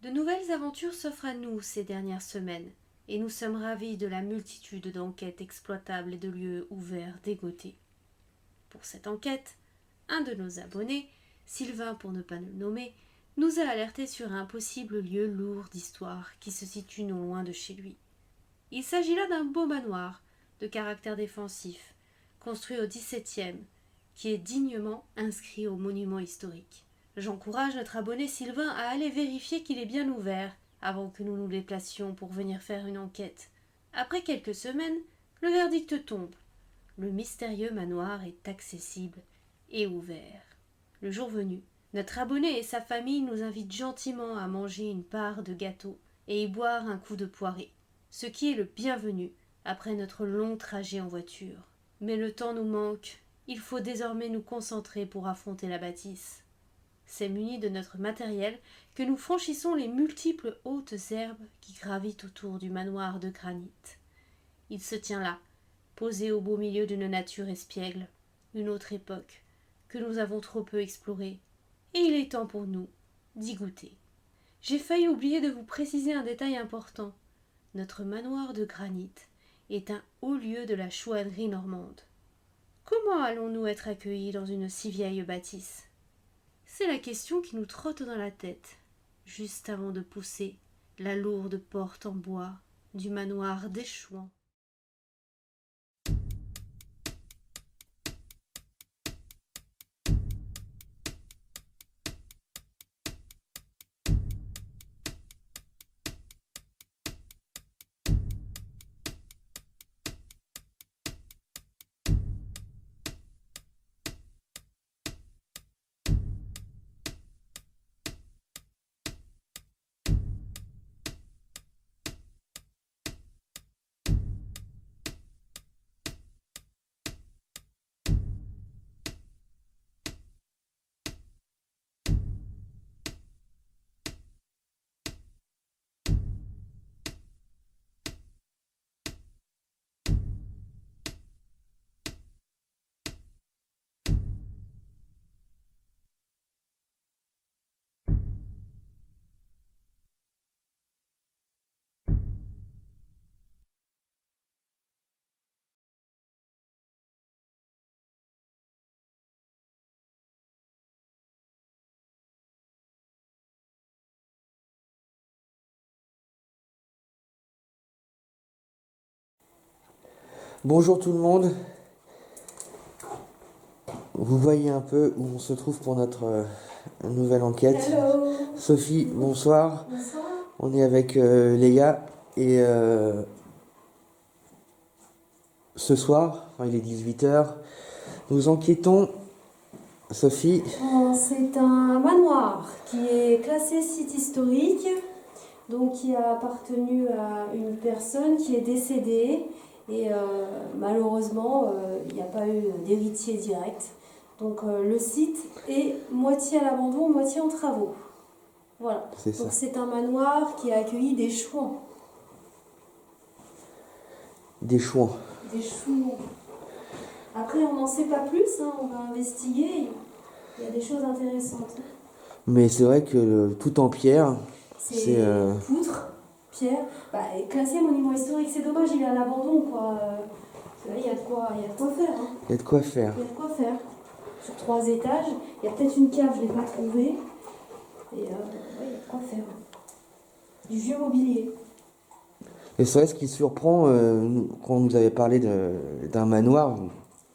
De nouvelles aventures s'offrent à nous ces dernières semaines, et nous sommes ravis de la multitude d'enquêtes exploitables et de lieux ouverts dégotés. Pour cette enquête, un de nos abonnés, Sylvain pour ne pas le nommer, nous a alertés sur un possible lieu lourd d'histoire qui se situe non loin de chez lui. Il s'agit là d'un beau manoir, de caractère défensif, construit au XVIIe, qui est dignement inscrit au monument historique. J'encourage notre abonné Sylvain à aller vérifier qu'il est bien ouvert avant que nous nous déplacions pour venir faire une enquête. Après quelques semaines, le verdict tombe. Le mystérieux manoir est accessible et ouvert. Le jour venu, notre abonné et sa famille nous invitent gentiment à manger une part de gâteau et y boire un coup de poirée, ce qui est le bienvenu après notre long trajet en voiture. Mais le temps nous manque, il faut désormais nous concentrer pour affronter la bâtisse. C'est muni de notre matériel que nous franchissons les multiples hautes herbes qui gravitent autour du manoir de granit. Il se tient là, posé au beau milieu d'une nature espiègle, une autre époque, que nous avons trop peu explorée, et il est temps pour nous d'y goûter. J'ai failli oublier de vous préciser un détail important. Notre manoir de granit est un haut lieu de la chouannerie normande. Comment allons-nous être accueillis dans une si vieille bâtisse? C'est la question qui nous trotte dans la tête, juste avant de pousser la lourde porte en bois du manoir d'Échouan. Bonjour tout le monde, vous voyez un peu où on se trouve pour notre nouvelle enquête. Hello. Sophie, bonsoir. Bonsoir. On est avec Léa et ce soir, enfin, il est 18h, nous enquêtons, Sophie. C'est un manoir qui est classé site historique, donc qui a appartenu à une personne qui est décédée et malheureusement il n'y a pas eu d'héritier direct. Donc le site est moitié à l'abandon, moitié en travaux. Voilà. C'est ça. Donc c'est un manoir qui a accueilli des chouans. Des chouans. Des chouans. Après on n'en sait pas plus, hein, on va investiguer. Il y a des choses intéressantes. Mais c'est vrai que tout en pierre, C'est poutre, pierre, classé monument historique, c'est dommage, il est à l'abandon quoi. Là, il y a de quoi faire. Hein. il y a de quoi faire. Il y a de quoi faire. Sur 3 étages, il y a peut-être une cave, je ne l'ai pas trouvée. Et ouais, il y a de quoi faire. Du vieux mobilier. Et c'est vrai ce qui surprend, quand on nous avait parlé d'un manoir,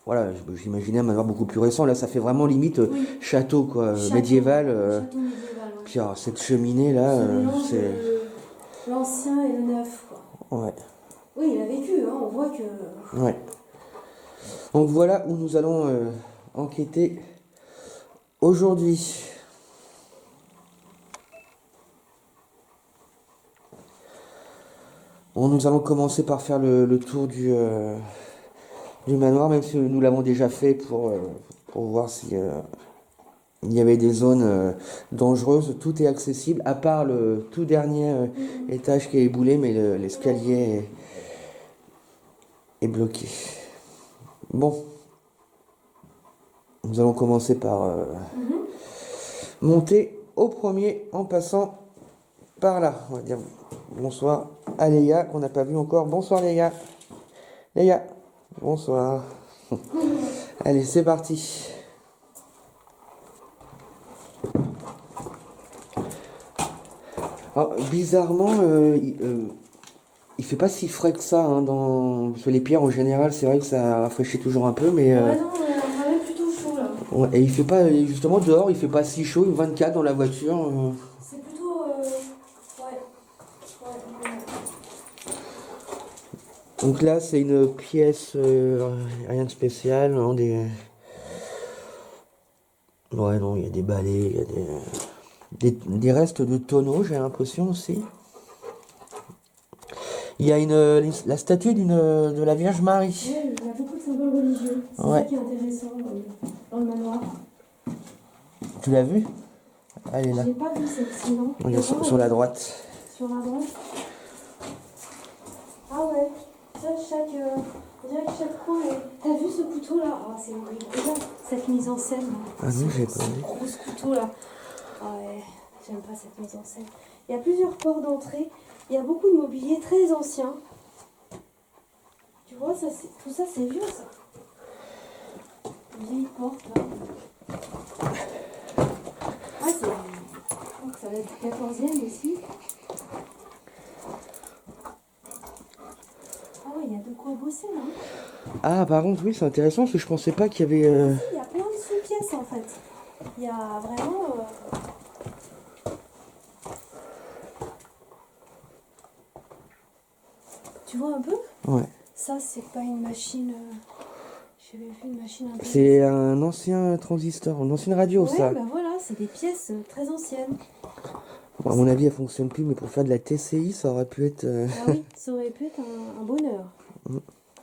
voilà, j'imaginais un manoir beaucoup plus récent, là ça fait vraiment limite Oui. château quoi, Château, médiéval. Château médiéval. Ouais. Puis alors, cette cheminée là, Ce mélange c'est... de l'ancien et le neuf. Quoi. Ouais, Oui, il a vécu, hein, on voit que. ouais. Donc voilà où nous allons enquêter aujourd'hui. Bon, nous allons commencer par faire le tour du manoir, même si nous l'avons déjà fait pour voir si il y avait des zones dangereuses. Tout est accessible, à part le tout dernier étage qui est éboulé, mais l'escalier est bloqué. Bon, nous allons commencer par monter au premier en passant par là. On va dire bonsoir à Léa, qu'on n'a pas vu encore. Bonsoir Léa. Léa, bonsoir. Allez, c'est parti. Alors, bizarrement, il fait pas si frais que ça, hein, sur les pierres en général, c'est vrai que ça rafraîchit toujours un peu, mais Ouais, non, on a même plutôt chaud là. ouais, et il fait pas, justement dehors, il fait pas si chaud, 24 dans la voiture. C'est plutôt. Ouais. Ouais. Donc là, c'est une pièce, rien de spécial, non, ouais, non, il y a des balais, il y a des restes de tonneaux, j'ai l'impression aussi. Il y a la statue de la Vierge Marie. Ouais, il y a beaucoup de symboles religieux. C'est Ouais. ça qui est intéressant dans le manoir. Tu l'as vu? Elle est là. J'ai pas vu celle-ci, non? Il y a sur la droite. Sur la droite. Ah ouais. Ça, on dirait que chaque coin est. T'as vu ce couteau là? Ah, c'est horrible. Regarde cette mise en scène là. Ah non, j'ai pas vu. Gros ce couteau là. Ah ouais, j'aime pas cette mise en scène. Il y a plusieurs ports d'entrée. Il y a beaucoup de mobilier très ancien. Tu vois, tout ça c'est vieux ça. Une vieille porte là. Ah, je crois que ça va être du 14e aussi. Ah ouais, il y a de quoi bosser là. Ah, par contre, oui, c'est intéressant parce que je pensais pas qu'il y avait. Il y a plein de sous-pièces en fait. Il y a vraiment. Tu vois un peu? Ouais. Ça, c'est pas une machine. J'avais vu une machine un peu. C'est un ancien transistor, une ancienne radio, Ouais, ça. bah voilà, c'est des pièces très anciennes. Bon, à mon avis, elle fonctionne plus, mais pour faire de la TCI, ça aurait pu être. Ah oui, ça aurait pu être un bonheur.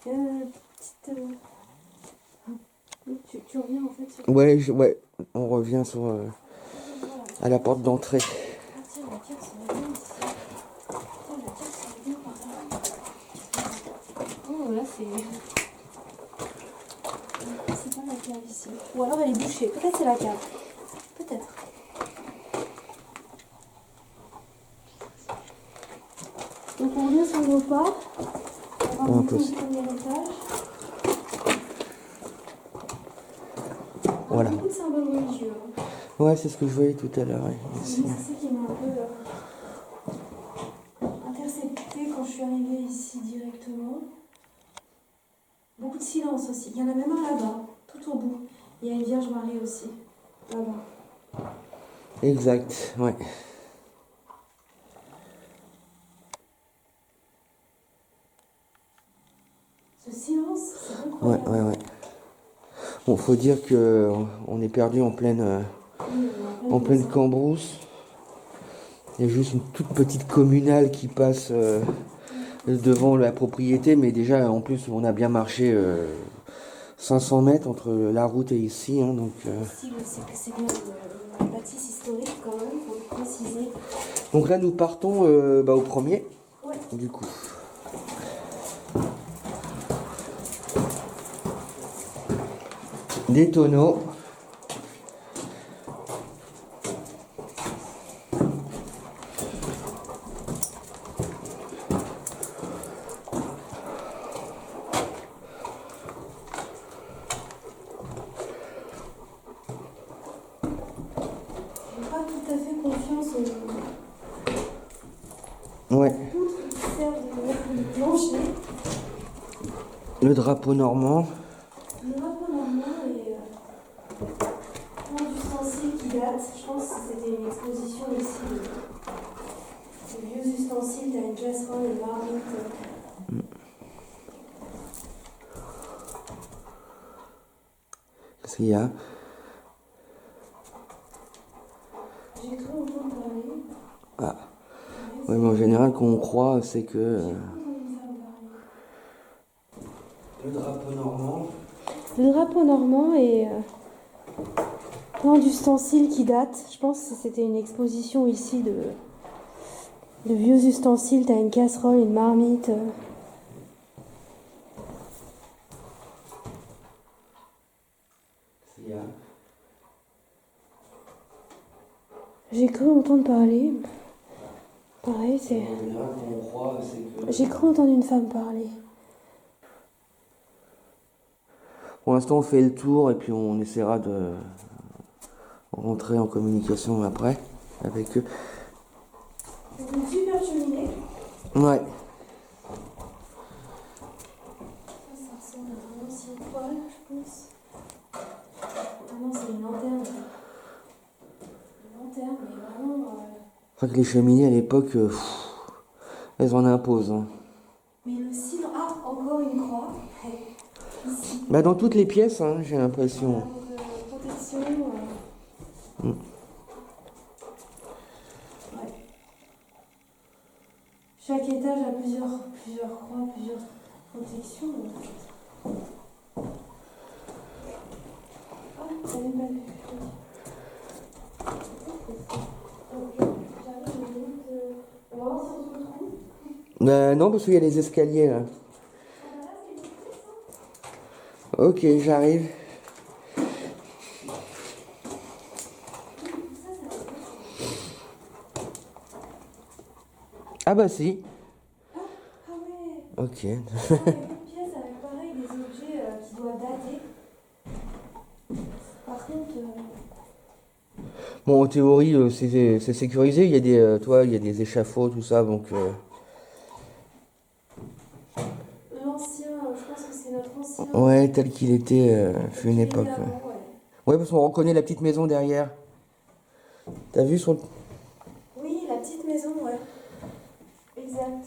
Petite. Tu reviens en fait sur. Ouais, ouais, on revient sur Voilà. à la porte d'entrée. Ah tiens, la carte, ça va bien ici. Tiens, la carte, ça va bien par là. Oh, là, c'est. C'est pas la cave ici. Ou alors elle est bouchée. Peut-être c'est la cave. Peut-être. Donc on revient sur nos pas. On va monter au premier étage. Voilà. Beaucoup de symboles religieux. Ouais, c'est ce que je voyais tout à l'heure. Ouais. C'est ça qui m'a un peu interceptée quand je suis arrivée ici directement. Beaucoup de silence aussi. Il y en a même un là-bas, tout au bout. Il y a une Vierge Marie aussi, là-bas. Exact, ouais. Ce silence, c'est incroyable. Ouais. Bon, faut dire que on est perdu en pleine Cambrousse. Il y a juste une toute petite communale qui passe devant la propriété, mais déjà, en plus, on a bien marché 500 mètres entre la route et ici, hein, donc. C'est bien une bâtisse historique quand même, faut le préciser. Donc là, nous partons au premier, Ouais. du coup. Des tonneaux. J'ai pas tout à fait confiance aux Ouais. poutres qui servent de plancher. Le drapeau normand. Le drapeau normand et plein d'ustensiles qui datent. Je pense que c'était une exposition ici de vieux ustensiles. T'as une casserole, une marmite. Qu'est-ce qu'il y a? J'ai cru entendre parler. Ah. Ouais, mais en général, quand on croit, c'est que. Le drapeau normand. Le drapeau normand et plein d'ustensiles qui datent. Je pense que c'était une exposition ici de vieux ustensiles. T'as une casserole, une marmite. Qu'est-ce qu'il y a? J'ai cru entendre parler. Pareil, c'est... En général, quand on croit, c'est que... J'ai cru entendre une femme parler. Pour l'instant, on fait le tour et puis on essaiera de rentrer en communication après avec eux. C'est une super cheminée. Ouais. Ça ressemble à un ancien poêle, je pense. Ah non, c'est une lanterne. Une lanterne, mais vraiment... Je crois que les cheminées à l'époque, elles en imposent. Hein. Mais le cidre... Ah, encore une croix. Ici. Bah, dans toutes les pièces, hein, j'ai l'impression. Donc, protection... Mm. Ouais. Chaque étage a plusieurs croix, plusieurs protections. Ah, j'avais pas vu. On va voir si on se retrouve. Non, parce qu'il y a les escaliers là. Ok, j'arrive. Ah bah si. Ah ouais. Ok. Il y a beaucoup de pièces avec pareil des objets qui doivent dater. Par contre, Bon, en théorie, c'est sécurisé. Il y a des, il y a des échafauds, tout ça, donc. l'ancien, je pense que c'est notre ancien. Ouais, tel qu'il était, fut une époque. Avant, Ouais. ouais. Ouais, parce qu'on reconnaît la petite maison derrière. T'as vu sur le... Oui, la petite maison, ouais. Exact.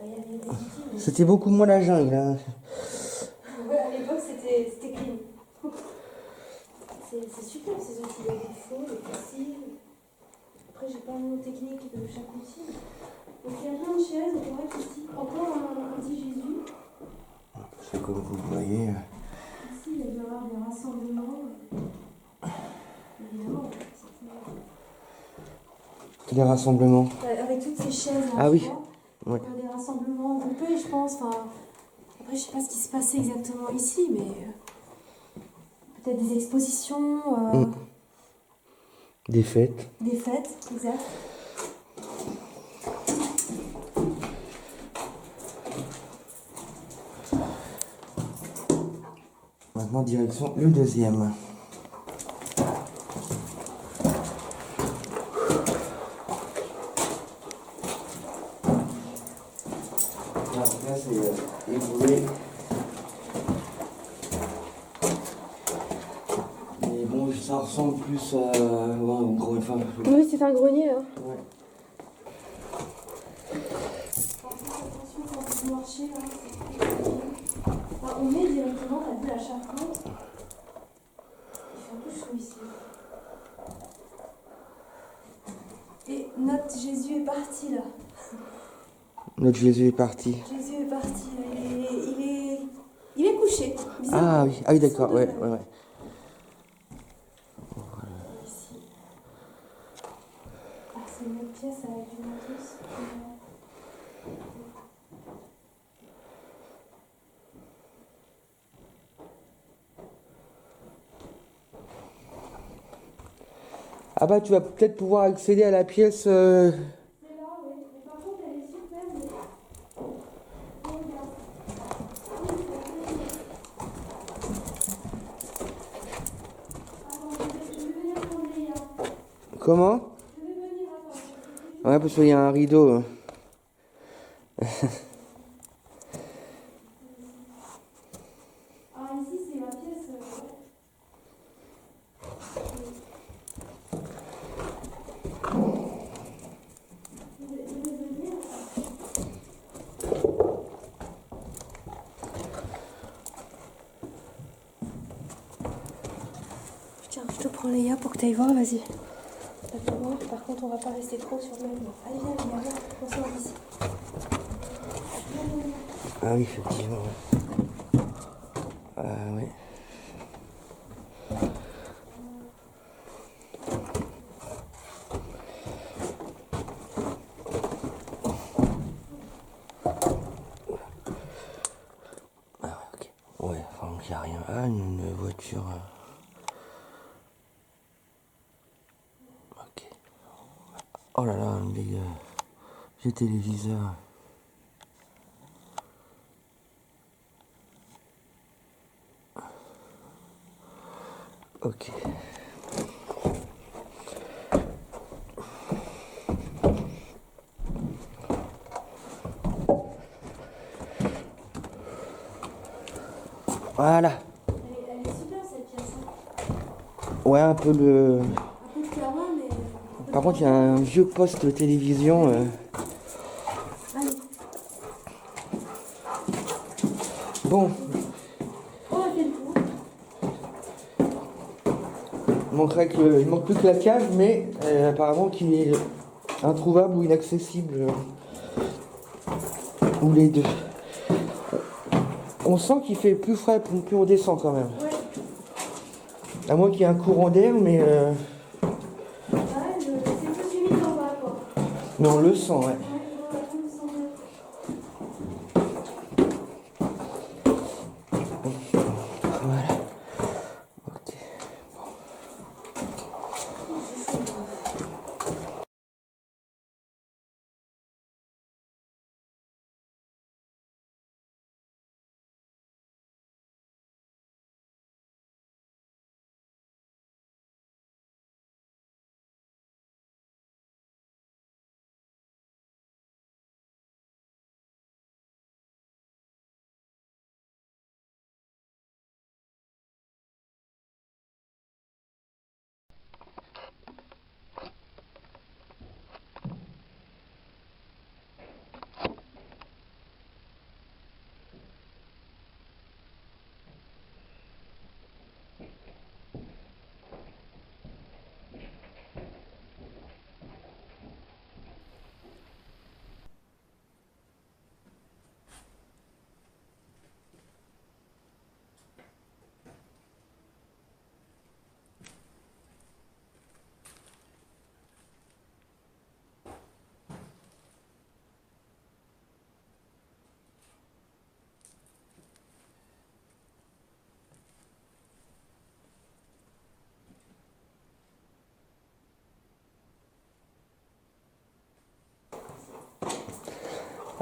Il y avait des outils. Mais... C'était beaucoup moins la jungle. Hein. Ouais, à l'époque, c'était clean. C'est super ces outils. Il y a des faux, des fossiles. Après, j'ai pas le nom technique de chaque outil. Donc, il y a plein de chaises. On voit qu'ici, encore un petit Jésus. C'est comme vous le voyez. Ici, il y a dû y avoir des rassemblements. Évidemment, Les rassemblements. avec toutes ces chaises à Ah la oui. fois, Ouais. des rassemblements groupés, je pense. Enfin, après, je sais pas ce qui se passait exactement ici, mais peut-être des expositions, Des fêtes. des fêtes, exact. Maintenant, direction le deuxième. Là, c'est évolué. Mais bon, ça ressemble plus à... Ouais, au gros... Enfin, Oui, c'est un grenier. Hein. ouais. Attention quand vous marchez, là. Enfin, on est directement, t'as vu la charpente. Il fait un peu chaud ici. Et notre Jésus est parti là. Notre Jésus est parti. Jésus est parti. Il est couché. Ah oui, ah oui, d'accord, ouais, ouais, ouais. Ici. Ah, c'est une autre pièce avec du matos. Ah bah, tu vas peut-être pouvoir accéder à la pièce... C'est là, oui. Mais par contre, elle est super. Comment? Ouais, parce qu'il y a un rideau. Hein. Ah, ici, c'est la pièce. Tiens, je te prends Léa pour que tu ailles voir, vas-y. D'accord. Par contre, on va pas rester trop sur le même. Allez, viens, viens, on sort d'ici. Ah oui, effectivement. Ouais. Ah oui. Ah ouais, ok. Ouais, enfin, il n'y a rien. Ah, une voiture. Ok. Oh là là, une vieille... J'ai téléviseur. Ok. Voilà. Elle est super cette pièce. Ouais, un peu le... Un peu de carmin, mais. Par contre, il y a un vieux poste de télévision. Allez. Bon, On a fait le tour. il manque plus que la cave, mais apparemment qu'il est introuvable ou inaccessible. Ou les deux. On sent qu'il fait plus frais, plus on descend quand même. Ouais. À moins qu'il y ait un courant d'air, mais C'est plus humide en bas, quoi. on le sent, ouais. Ouais, voilà, on le sent bien. Voilà. Ok.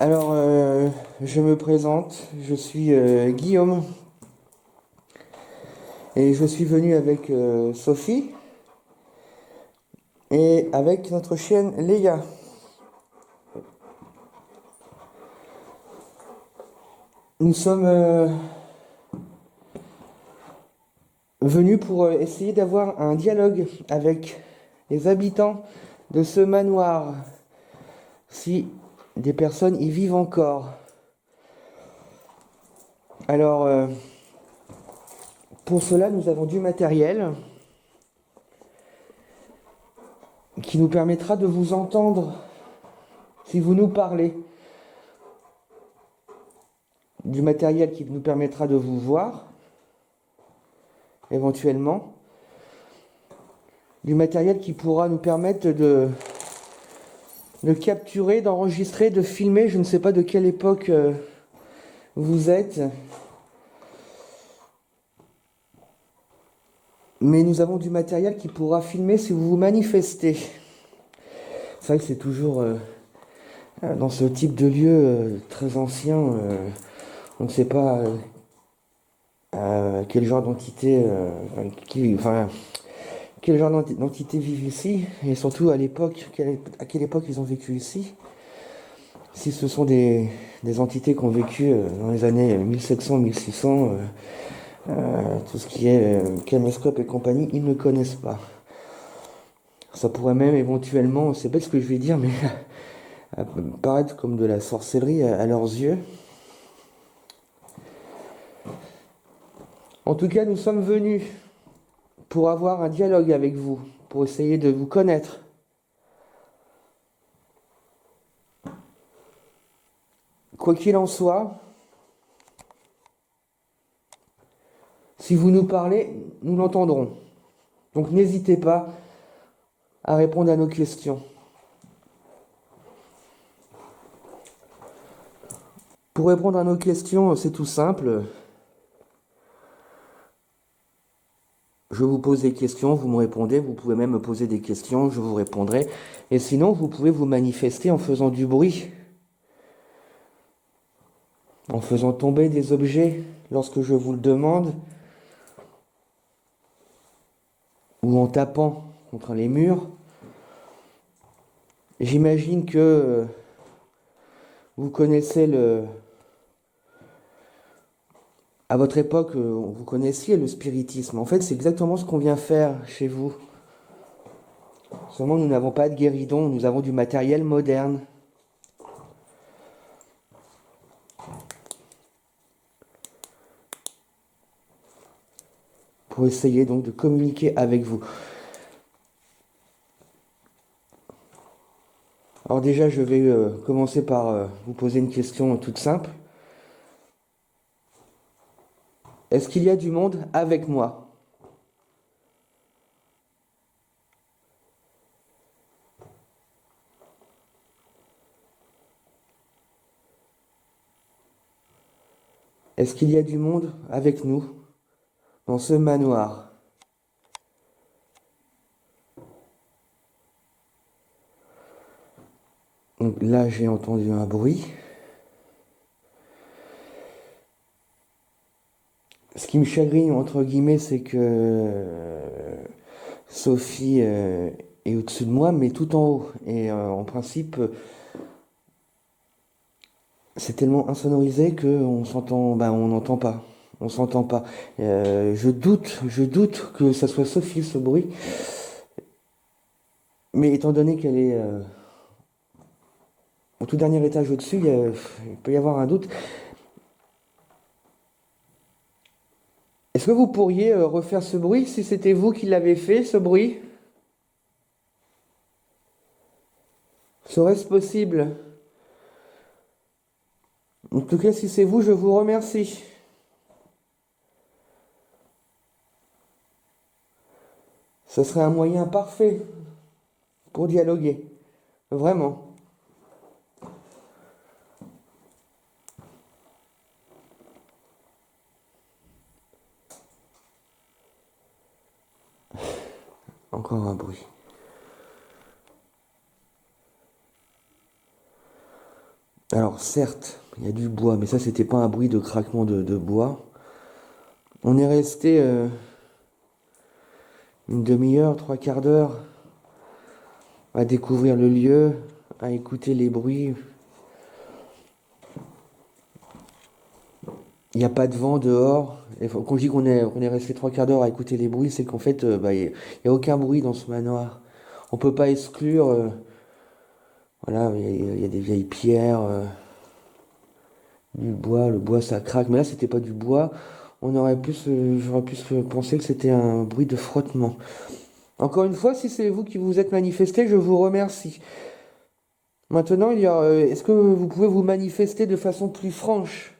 Alors, je me présente, je suis Guillaume et je suis venu avec Sophie et avec notre chienne Léa. Nous sommes venus pour essayer d'avoir un dialogue avec les habitants de ce manoir, si des personnes y vivent encore. Alors, pour cela, nous avons du matériel qui nous permettra de vous entendre si vous nous parlez. Du matériel qui nous permettra de vous voir, éventuellement. Du matériel qui pourra nous permettre de capturer, d'enregistrer, de filmer. Je ne sais pas de quelle époque vous êtes. Mais nous avons du matériel qui pourra filmer si vous vous manifestez. C'est vrai que c'est toujours dans ce type de lieu très ancien, on ne sait pas quel genre d'entité, quel genre d'entité vivent ici, et surtout à l'époque, à quelle époque ils ont vécu ici. Si ce sont des entités qui ont vécu dans les années 1700-1600, tout ce qui est caméscope et compagnie, ils ne connaissent pas. Ça pourrait même éventuellement, c'est bête ce que je vais dire, mais paraître comme de la sorcellerie à leurs yeux. En tout cas, nous sommes venus pour avoir un dialogue avec vous, pour essayer de vous connaître. Quoi qu'il en soit, si vous nous parlez, nous l'entendrons. Donc n'hésitez pas à répondre à nos questions. Pour répondre à nos questions, c'est tout simple. Je vous pose des questions, vous me répondez, vous pouvez même me poser des questions, je vous répondrai. Et sinon, vous pouvez vous manifester en faisant du bruit, en faisant tomber des objets lorsque je vous le demande, ou en tapant contre les murs. J'imagine que vous connaissez à votre époque, vous connaissiez le spiritisme. En fait, c'est exactement ce qu'on vient faire chez vous. Seulement, nous n'avons pas de guéridon, nous avons du matériel moderne. Pour essayer donc de communiquer avec vous. Alors déjà, je vais commencer par vous poser une question toute simple. Est-ce qu'il y a du monde avec moi? Est-ce qu'il y a du monde avec nous dans ce manoir? Donc là, j'ai entendu un bruit. Ce qui me chagrine, entre guillemets, c'est que Sophie est au-dessus de moi, mais tout en haut. Et en principe, c'est tellement insonorisé qu'on s'entend, on n'entend pas. On s'entend pas. Je doute que ça soit Sophie ce bruit. Mais étant donné qu'elle est au tout dernier étage au-dessus, il peut y avoir un doute. Est-ce que vous pourriez refaire ce bruit si c'était vous qui l'avez fait, ce bruit? Serait-ce possible? En tout cas, si c'est vous, je vous remercie. Ce serait un moyen parfait pour dialoguer. Vraiment. Encore un bruit. Alors certes, il y a du bois, mais ça c'était pas un bruit de craquement de bois. On est resté une demi-heure, trois quarts d'heure à découvrir le lieu, à écouter les bruits. Il n'y a pas de vent dehors. Et quand je dis qu'on est resté trois quarts d'heure à écouter les bruits, c'est qu'en fait, il n'y a aucun bruit dans ce manoir. On peut pas exclure. Voilà, il y a des vieilles pierres, du bois. Le bois, ça craque. Mais là, c'était pas du bois. J'aurais pu penser que c'était un bruit de frottement. Encore une fois, si c'est vous qui vous êtes manifesté, je vous remercie. Maintenant, est-ce que vous pouvez vous manifester de façon plus franche?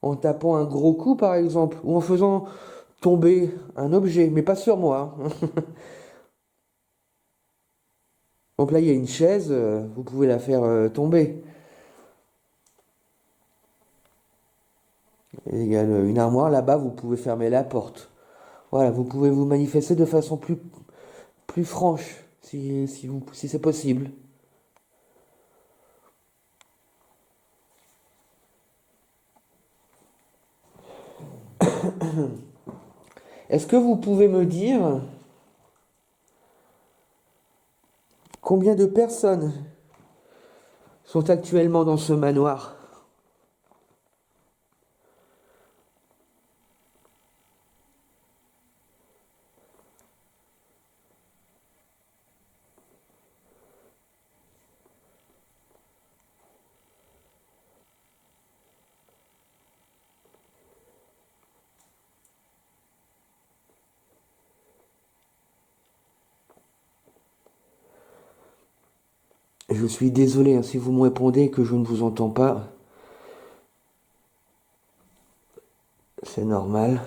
En tapant un gros coup, par exemple, ou en faisant tomber un objet, mais pas sur moi, hein. Donc là, il y a une chaise, vous pouvez la faire tomber. Et il y a une armoire là-bas, vous pouvez fermer la porte. Voilà, vous pouvez vous manifester de façon plus franche, si c'est possible. Est-ce que vous pouvez me dire combien de personnes sont actuellement dans ce manoir? Je suis désolé, hein, si vous me répondez et que je ne vous entends pas, c'est normal.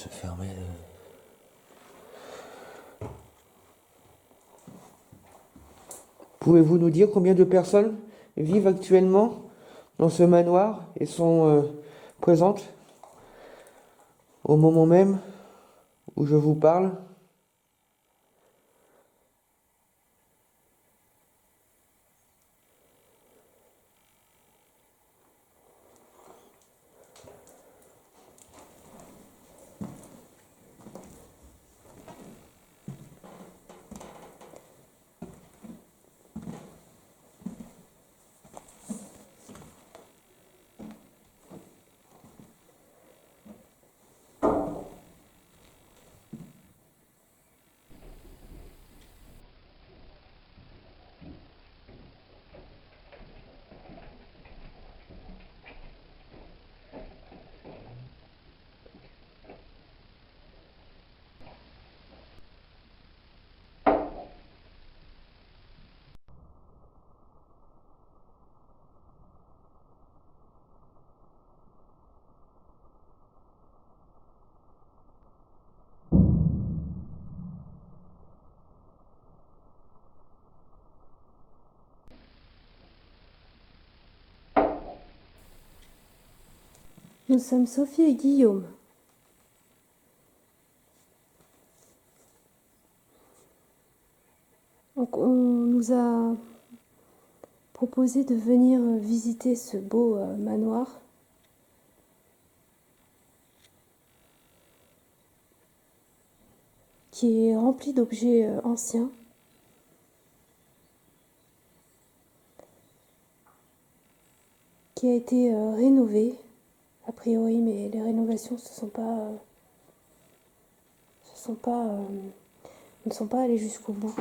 se fermer. Pouvez-vous nous dire combien de personnes vivent actuellement dans ce manoir et sont présentes au moment même où je vous parle? Nous sommes Sophie et Guillaume. Donc on nous a proposé de venir visiter ce beau manoir. Qui est rempli d'objets anciens. Qui a été rénové, a priori, mais les rénovations ne sont pas allées jusqu'au bout.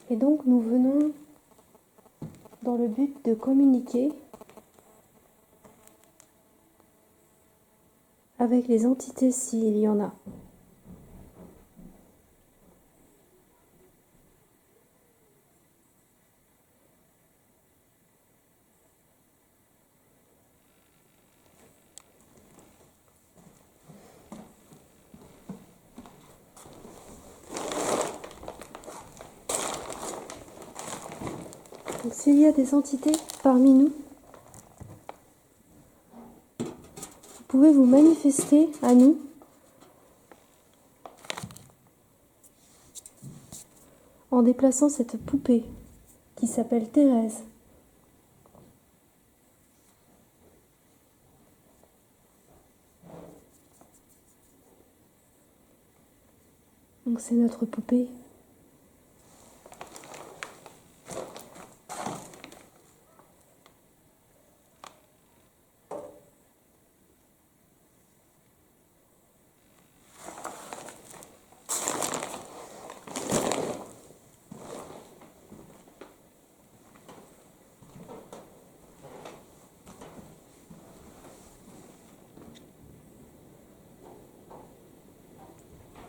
Et donc nous venons dans le but de communiquer avec les entités s'il y en a. Donc s'il y a des entités parmi nous, vous pouvez vous manifester à nous en déplaçant cette poupée qui s'appelle Thérèse. Donc c'est notre poupée.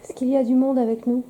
Est-ce qu'il y a du monde avec nous ?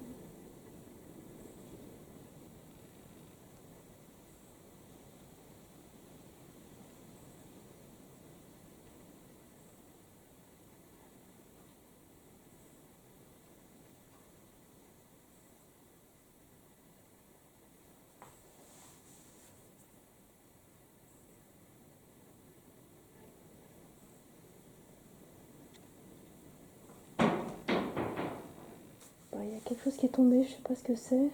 Il y a quelque chose qui est tombé, je ne sais pas ce que c'est.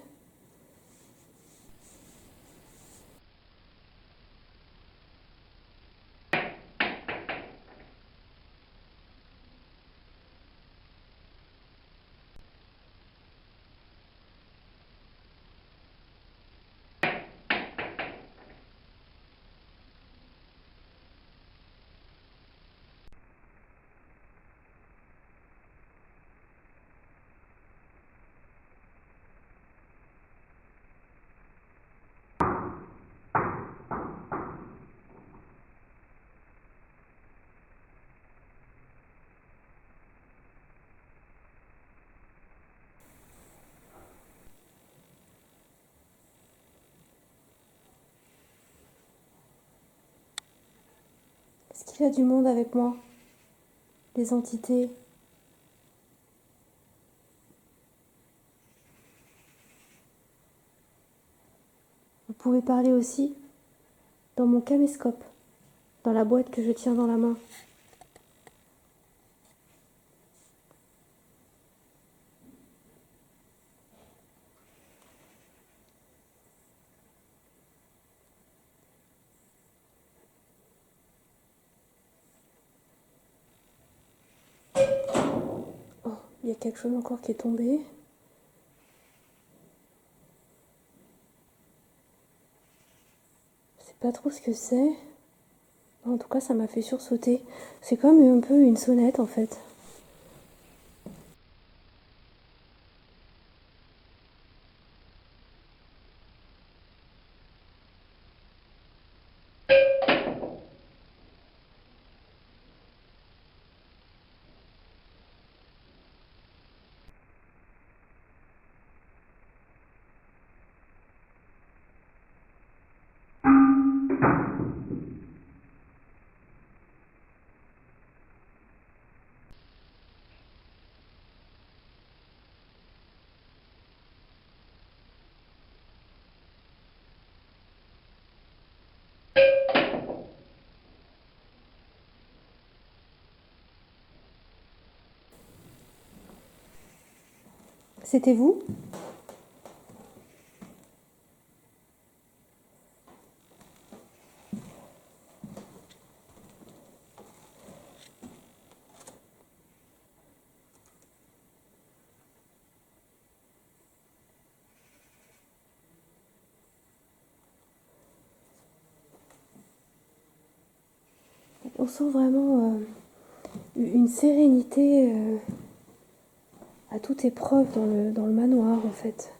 Est-ce qu'il y a du monde avec moi? Les entités? Vous pouvez parler aussi dans mon caméscope, dans la boîte que je tiens dans la main. Oh, il y a quelque chose encore qui est tombé. Je sais pas trop ce que c'est. En tout cas, ça m'a fait sursauter. C'est comme un peu une sonnette en fait. C'était vous? On sent vraiment une sérénité à toute épreuve dans le manoir en fait.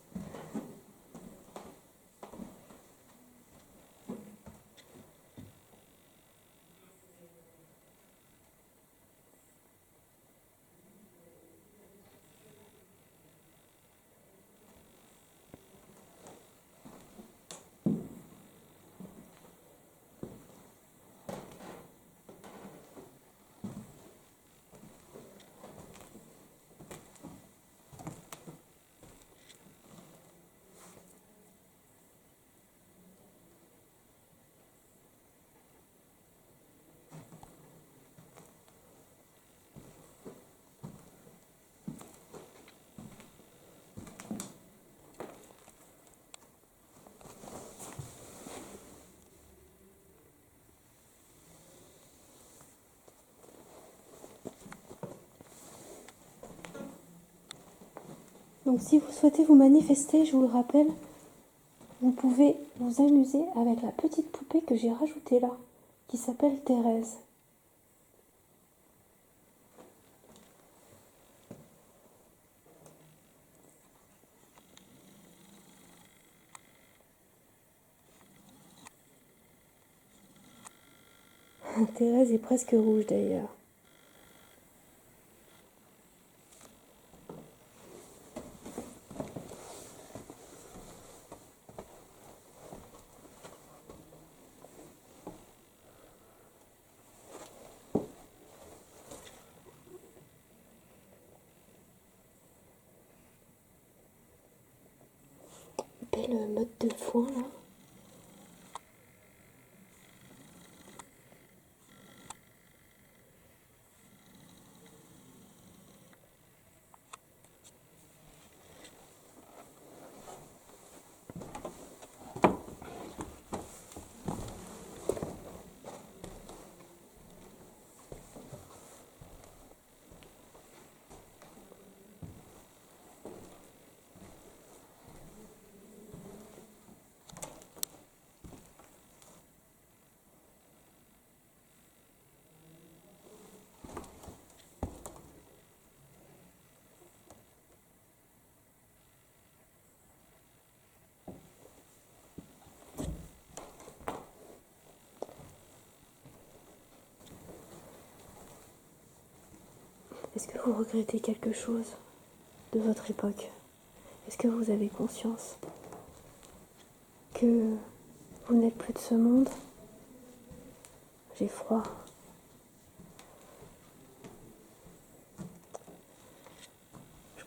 Donc si vous souhaitez vous manifester, je vous le rappelle, vous pouvez vous amuser avec la petite poupée que j'ai rajoutée là, qui s'appelle Thérèse. Thérèse est presque rouge d'ailleurs. Belle mode de foin là. Est-ce que vous regrettez quelque chose de votre époque? Est-ce que vous avez conscience que vous n'êtes plus de ce monde? J'ai froid.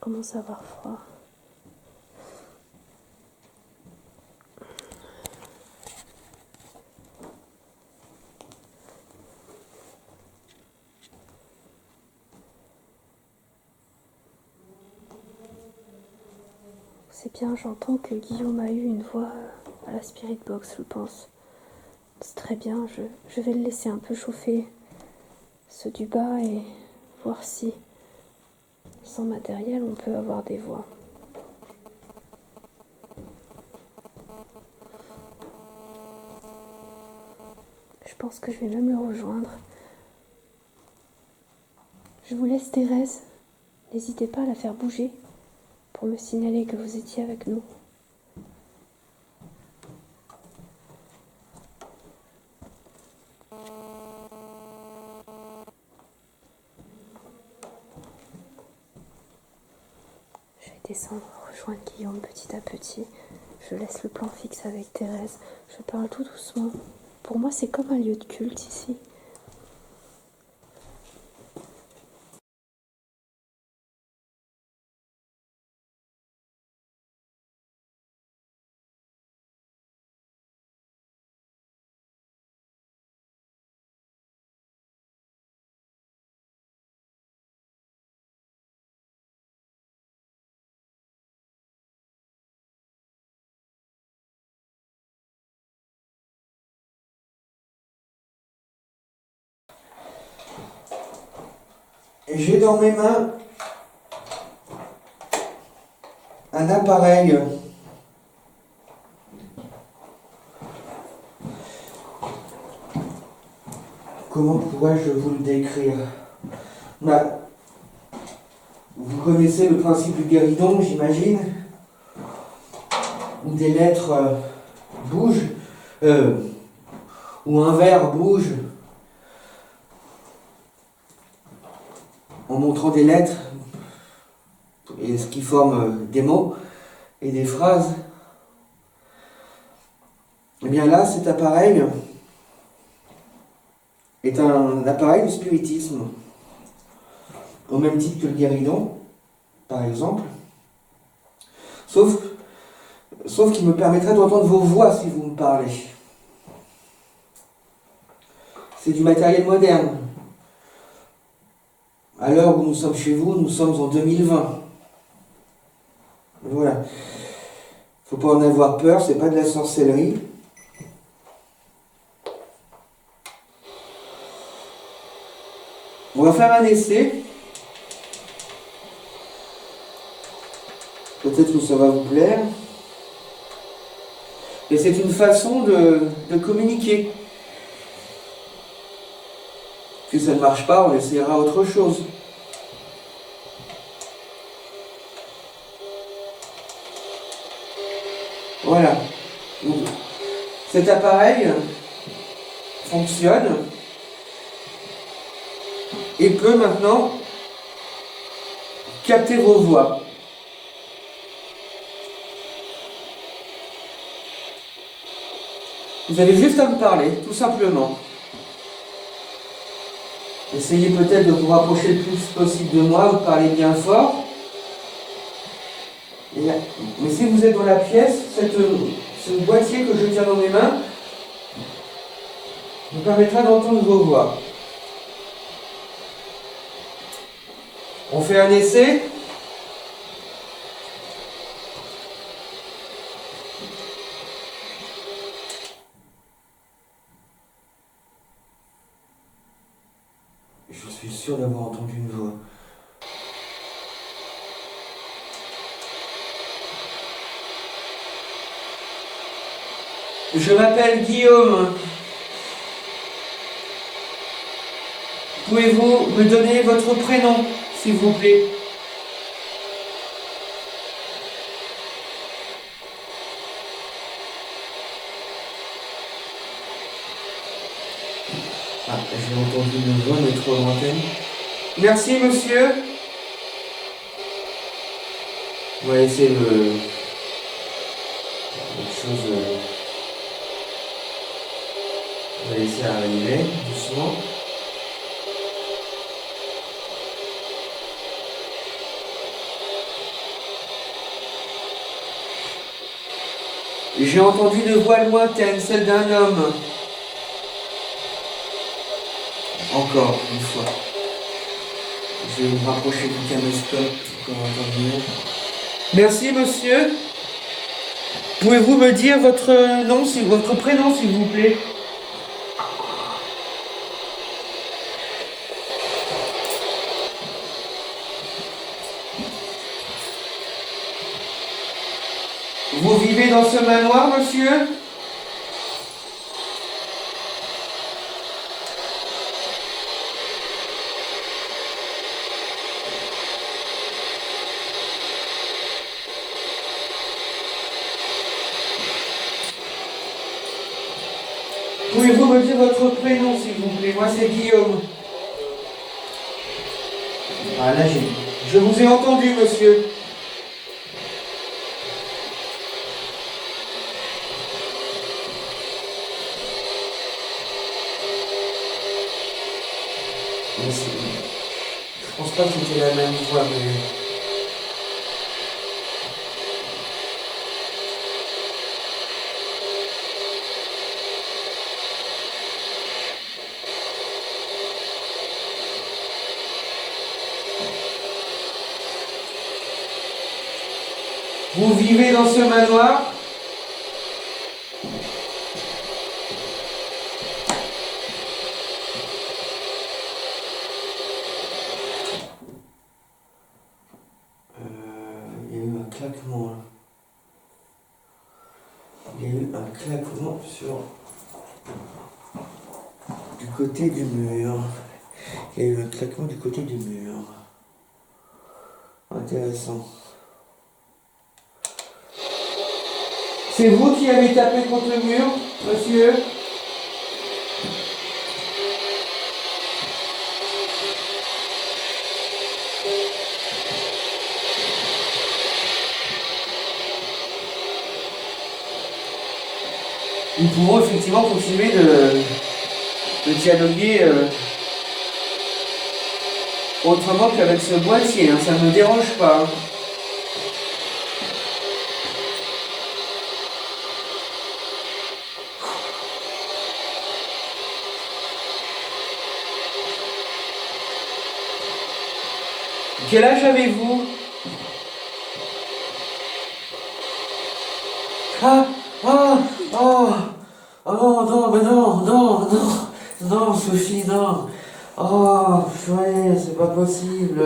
commence à avoir froid. C'est bien, j'entends que Guillaume a eu une voix à la Spirit Box, je pense. C'est très bien, je vais le laisser un peu chauffer ceux du bas et voir si, sans matériel, on peut avoir des voix. Je pense que je vais même le rejoindre. Je vous laisse Thérèse. N'hésitez pas à la faire bouger pour me signaler que vous étiez avec nous. Je vais descendre, rejoindre Guillaume petit à petit. Je laisse le plan fixe avec Thérèse. Je parle tout doucement. Pour moi, c'est comme un lieu de culte ici. J'ai dans mes mains un appareil comment pourrais-je vous le décrire? Bah, vous connaissez le principe du guéridon, j'imagine, où des lettres bougent, où un verre bouge en montrant des lettres et ce qui forme des mots et des phrases. Et bien là, cet appareil est un appareil de spiritisme, au même titre que le guéridon, par exemple, sauf qu'il me permettrait d'entendre vos voix si vous me parlez. C'est du matériel moderne. À l'heure où nous sommes chez vous, nous sommes en 2020. Voilà. Faut pas en avoir peur, c'est pas de la sorcellerie. On va faire un essai. Peut-être que ça va vous plaire. Et c'est une façon de communiquer. Si ça ne marche pas, on essaiera autre chose. Voilà. Donc, cet appareil fonctionne et peut maintenant capter vos voix. Vous avez juste à me parler, tout simplement. Essayez peut-être de vous rapprocher le plus possible de moi, vous parlez bien fort. Mais si vous êtes dans la pièce, ce boîtier que je tiens dans mes mains vous permettra d'entendre vos voix. On fait un essai. Je suis sûr d'avoir entendu une voix. Je m'appelle Guillaume. Pouvez-vous me donner votre prénom, s'il vous plaît? Ah, j'ai entendu une voix, mais trop lointaine. Merci, monsieur. On va essayer une chose. On va laisser arriver doucement. J'ai entendu une voix lointaine, celle d'un homme. Encore une fois. Je vais me rapprocher du caméscope pour entendre mieux. Merci monsieur. Pouvez-vous me dire votre nom, votre prénom s'il vous plaît? Vous vivez dans ce manoir, monsieur? Pouvez-vous me dire votre prénom, s'il vous plaît? Moi, c'est Guillaume. Ah, là, je vous ai entendu, monsieur. Je pense pas que c'était la même voix, mais... Vous vivez dans ce manoir? Il y a eu un claquement là. Il y a eu un claquement sur du côté du mur. Il y a eu un claquement du côté du mur. Intéressant. C'est vous qui avez tapé contre le mur, monsieur? Nous pouvons effectivement continuer de dialoguer autrement qu'avec ce boîtier, hein, ça ne me dérange pas. Hein. Quel âge avez-vous? Ah, ah, oh, oh non, mais non, non, non, non, Sophie, non. Oh, purée, c'est pas possible.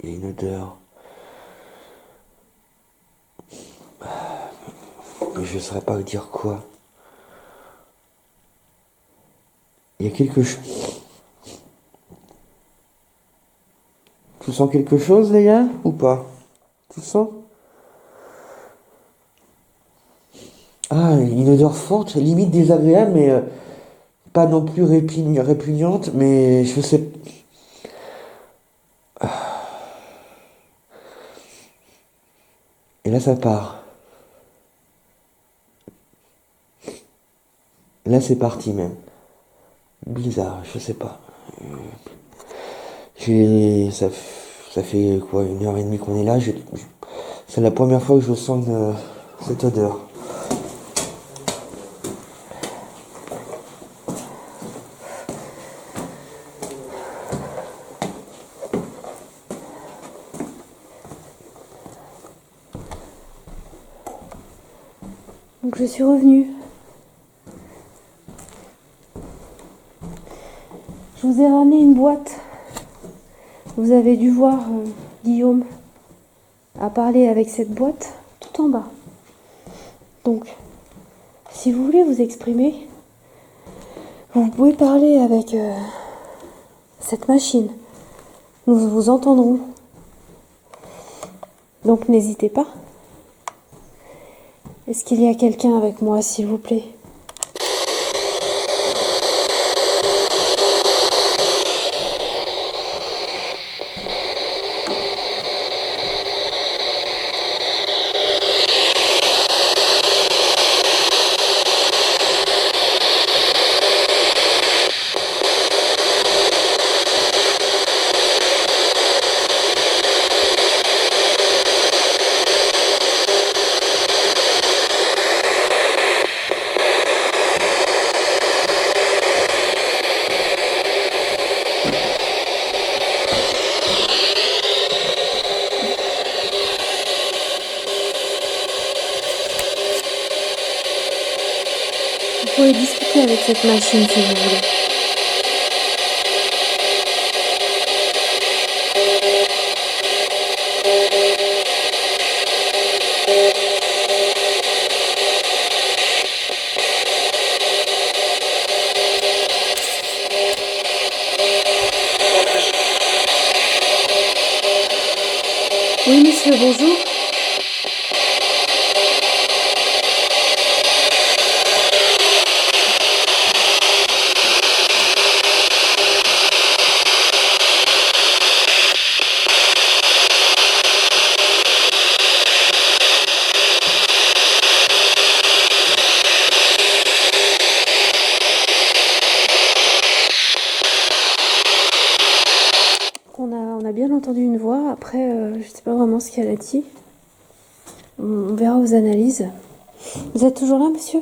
Il y a une odeur. Mais je ne saurais pas vous dire quoi. Il y a quelque chose. Tu sens quelque chose, les gars, ou pas? Tu le sens? Ah, une odeur forte, limite désagréable, mais pas non plus répugnante, mais je sais. Et là, ça part. Là, c'est parti même. Bizarre, je sais pas. Ça, ça fait quoi, 1h30 qu'on est là. C'est la première fois que je sens cette odeur. Donc je suis revenue. Je vous ai ramené une boîte. Vous avez dû voir Guillaume a parlé avec cette boîte tout en bas. Donc, si vous voulez vous exprimer, vous pouvez parler avec cette machine. Nous vous entendrons. Donc n'hésitez pas. Est-ce qu'il y a quelqu'un avec moi, s'il vous plaît? Vous pouvez discuter avec cette machine si vous voulez. Oui, monsieur, bonjour. On a bien entendu une voix. Après, je ne sais pas vraiment ce qu'elle a dit. On verra aux analyses. Vous êtes toujours là, monsieur?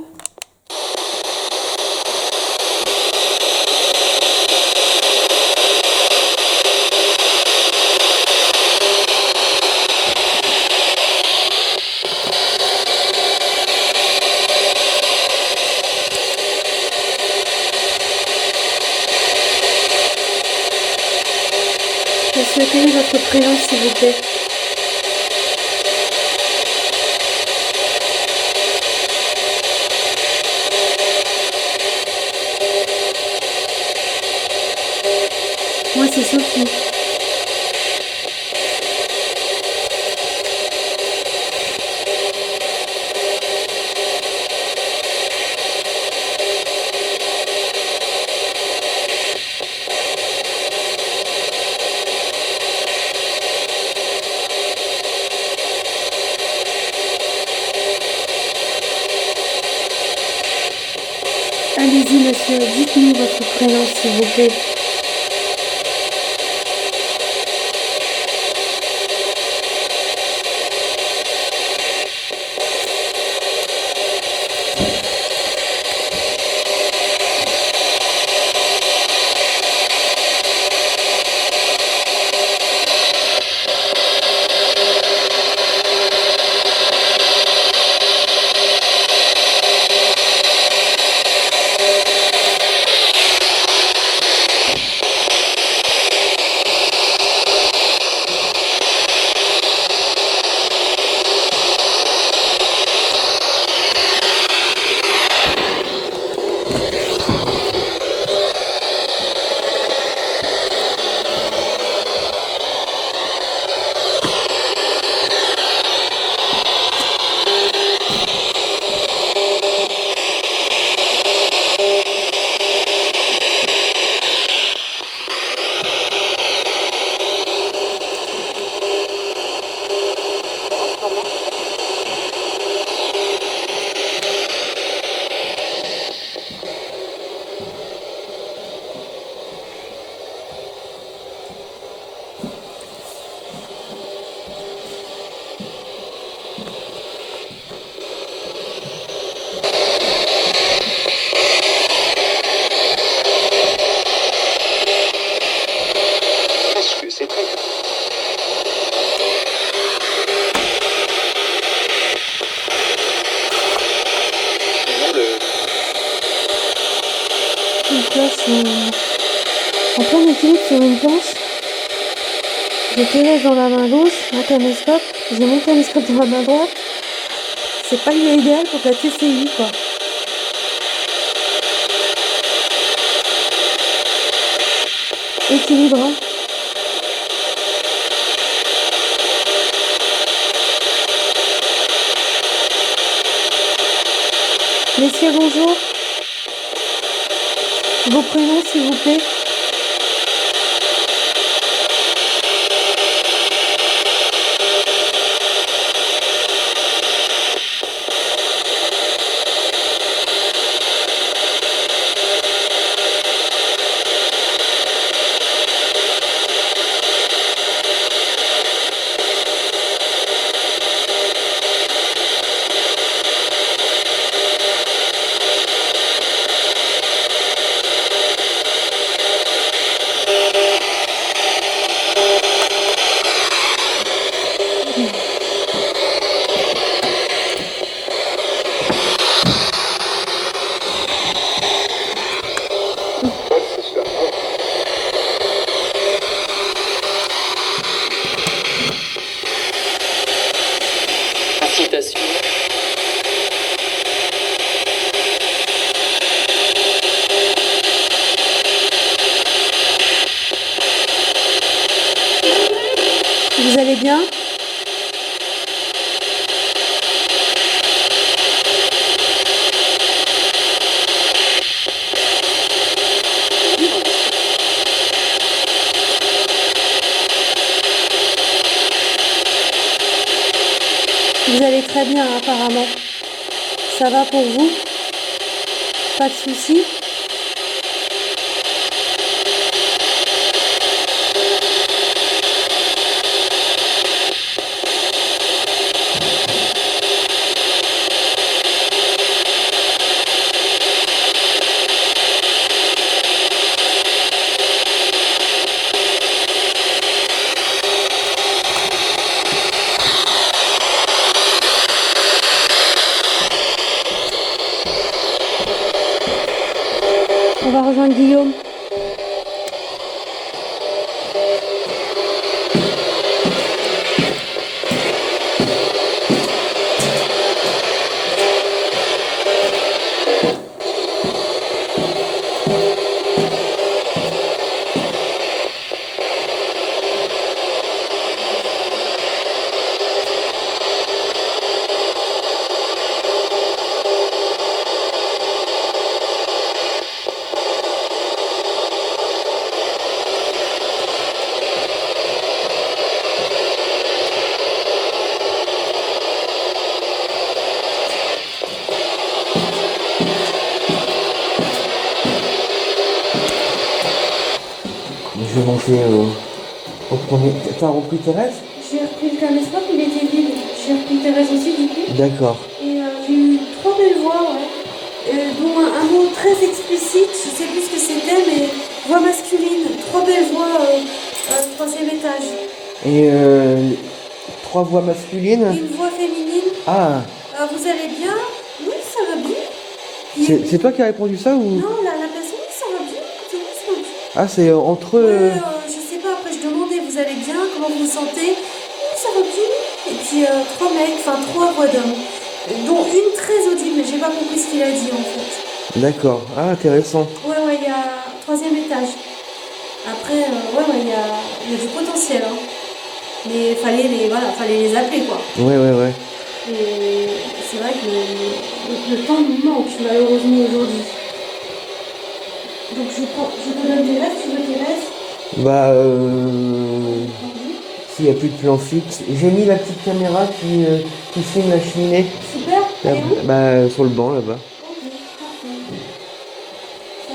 Monsieur, quelle est votre prénom, s'il vous plaît? Moi, c'est Sophie. Allez-y, monsieur, dites-nous votre prénom, s'il vous plaît. place en plein équilibre sur une planche. J'ai Thérèse dans la main gauche, un caméscope. J'ai mon caméscope dans la main droite. C'est pas l'idéal pour la TCI, quoi. Équilibre, hein. Messieurs, bonjour. Vos prénoms, s'il vous plaît. Incitation. Vous allez bien? Vous allez très bien, apparemment. Ça va pour vous? Pas de soucis? On va rejoindre Guillaume. Je vais monter au premier. T'as repris Thérèse? J'ai repris le caméscope, il était vide. J'ai repris Thérèse aussi, du coup. D'accord. Et j'ai eu 3 belles voix, ouais. Dont un mot très explicite, je sais plus ce que c'était, mais voix masculine. 3 belles voix au 3e étage. Et 3 voix Et masculines? une voix féminine. Ah, Vous allez bien? Oui, ça va bien. c'est toi qui as répondu ça ou? Non, la personne, oui, ça va bien. Oui, ça va bien. Ah, c'est entre Ouais, je sais pas, après je demandais, vous allez bien? Comment vous vous sentez? Oui, ça va bien. Et puis 3 mecs, enfin 3 voix d'hommes. Dont une très audible, mais j'ai pas compris ce qu'il a dit en fait. D'accord. Ah, intéressant. Ouais, il y a 3e étage. Après, il y a du potentiel. Hein. Mais fallait les appeler quoi. Ouais. Et c'est vrai que le temps nous manque malheureusement aujourd'hui. Donc je te donne Thérèse, tu veux Thérèse? Bah, s'il n'y a plus de plan fixe. J'ai mis la petite caméra qui filme la cheminée. Super, Là, elle est où? bah, sur le banc là-bas. Ok, parfait. Ça,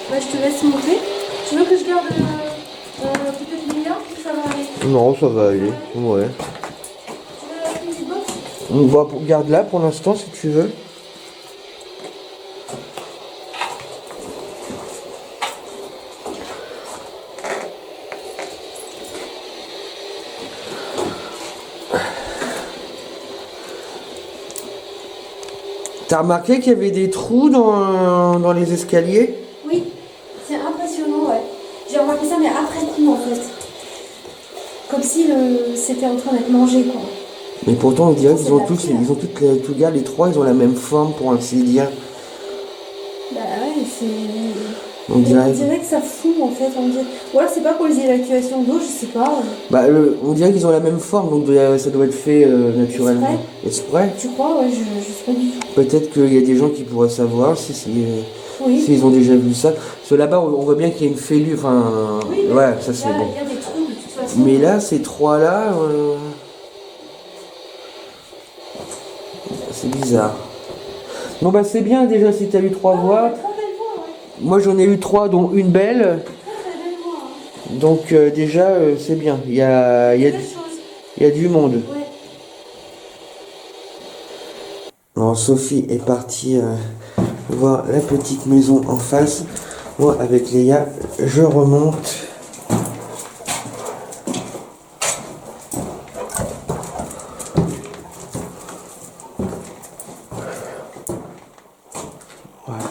je reste. Je te laisse monter. Tu veux que je garde peut-être Mia ou ça va aller? Non, ça va aller. Ouais. Tu veux la petite box? On va garde là pour l'instant si tu veux. T'as remarqué qu'il y avait des trous dans les escaliers? Oui. comme si c'était en train d'être mangé, quoi. Mais pourtant, on dirait qu'ils ont C'est tous, de la pierre. ils ont toutes les, gars, les trois, ils ont la même forme, pour ainsi dire. Bah ouais, c'est... On On dirait, dirait que ça fout, en fait. Ou alors c'est pas pour les évacuations d'eau, je sais pas. bah, on dirait qu'ils ont la même forme, donc ça doit être fait naturellement. Exprès. Tu crois? Ouais, je sais pas du tout. Peut-être qu'il y a des gens qui pourraient savoir Oui. s'ils ont déjà vu ça. Parce que là-bas, on voit bien qu'il y a une fêlure, enfin, Oui, mais ouais, ça c'est là, bon. il y a des trous, de toute façon. Mais là, ces trois-là, c'est bizarre. Bon bah c'est bien déjà si t'as eu 3 voix. Très belle voix, ouais. Moi j'en ai eu 3 dont une belle. Très belle voix. Hein. Donc déjà c'est bien. Belle chose. Il y a du monde. Ouais. Alors Sophie est partie voir la petite maison en face. Moi avec Léa, je remonte. Voilà.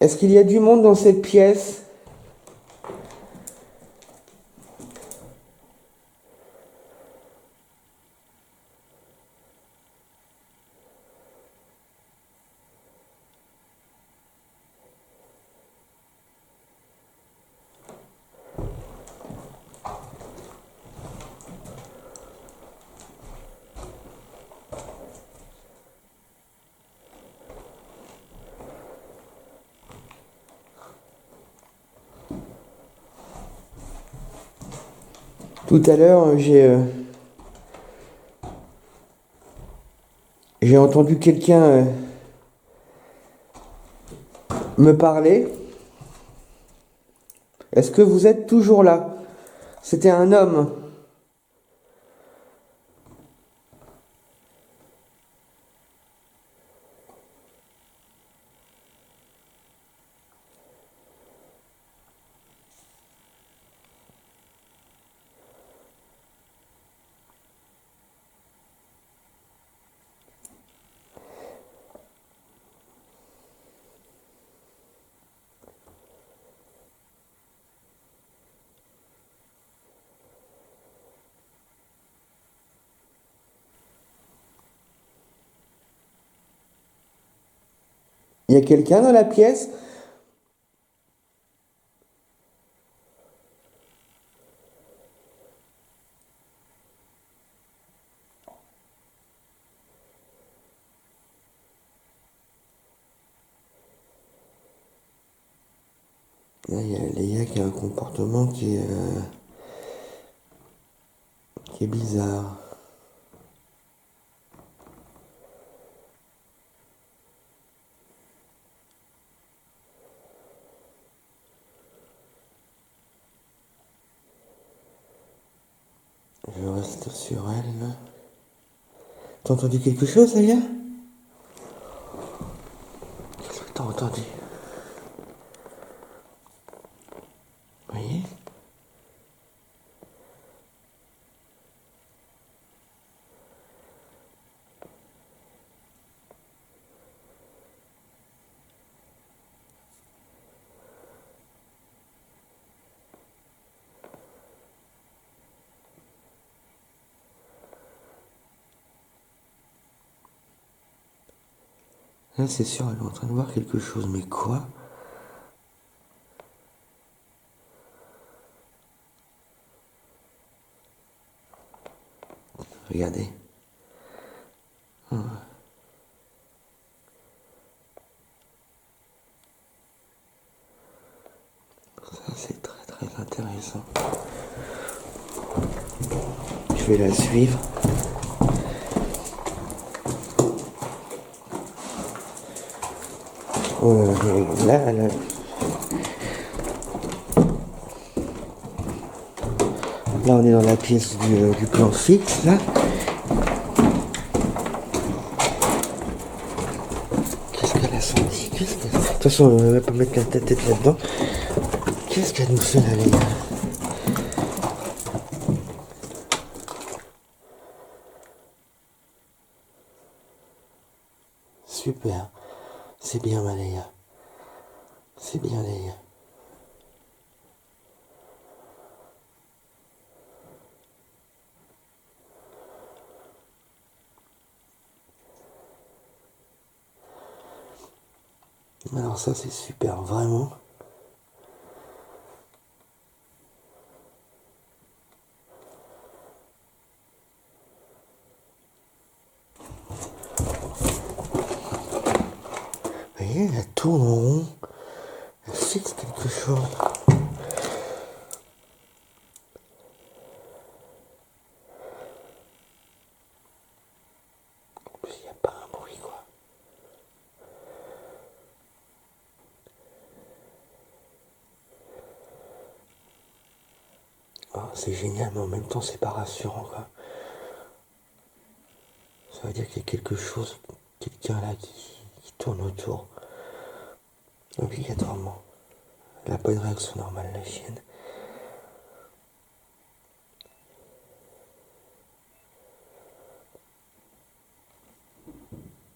Est-ce qu'il y a du monde dans cette pièce? Tout à l'heure, j'ai entendu quelqu'un me parler. Est-ce que vous êtes toujours là? C'était un homme. Il y a quelqu'un dans la pièce? Là, il y a Léa qui a un comportement qui est bizarre. Je reste sur elle, là. T'as entendu quelque chose, Léa? Qu'est-ce que t'as entendu? Oui? Là, c'est sûr, elle est en train de voir quelque chose, mais quoi? Regardez. Ah. Ça, c'est très très intéressant. Je vais la suivre. Oh là, là. Là, on est dans la pièce du plan fixe, là. Qu'est-ce qu'elle a senti? Qu'est-ce qu'elle a senti? toute façon, on va pas mettre la tête là-dedans. Qu'est-ce qu'elle nous fait là, les gars? Super. C'est bien, Malaya. C'est bien, Léa. Alors ça, c'est super, vraiment. Vous voyez, elle tourne en rond. Elle fixe quelque chose. En plus, il n'y a pas un bruit, quoi. Oh, c'est génial, mais en même temps, c'est pas rassurant, quoi. Ça veut dire qu'il y a quelque chose, quelqu'un là qui tourne autour. Obligatoirement. Elle n'a pas une réaction normale, la chienne.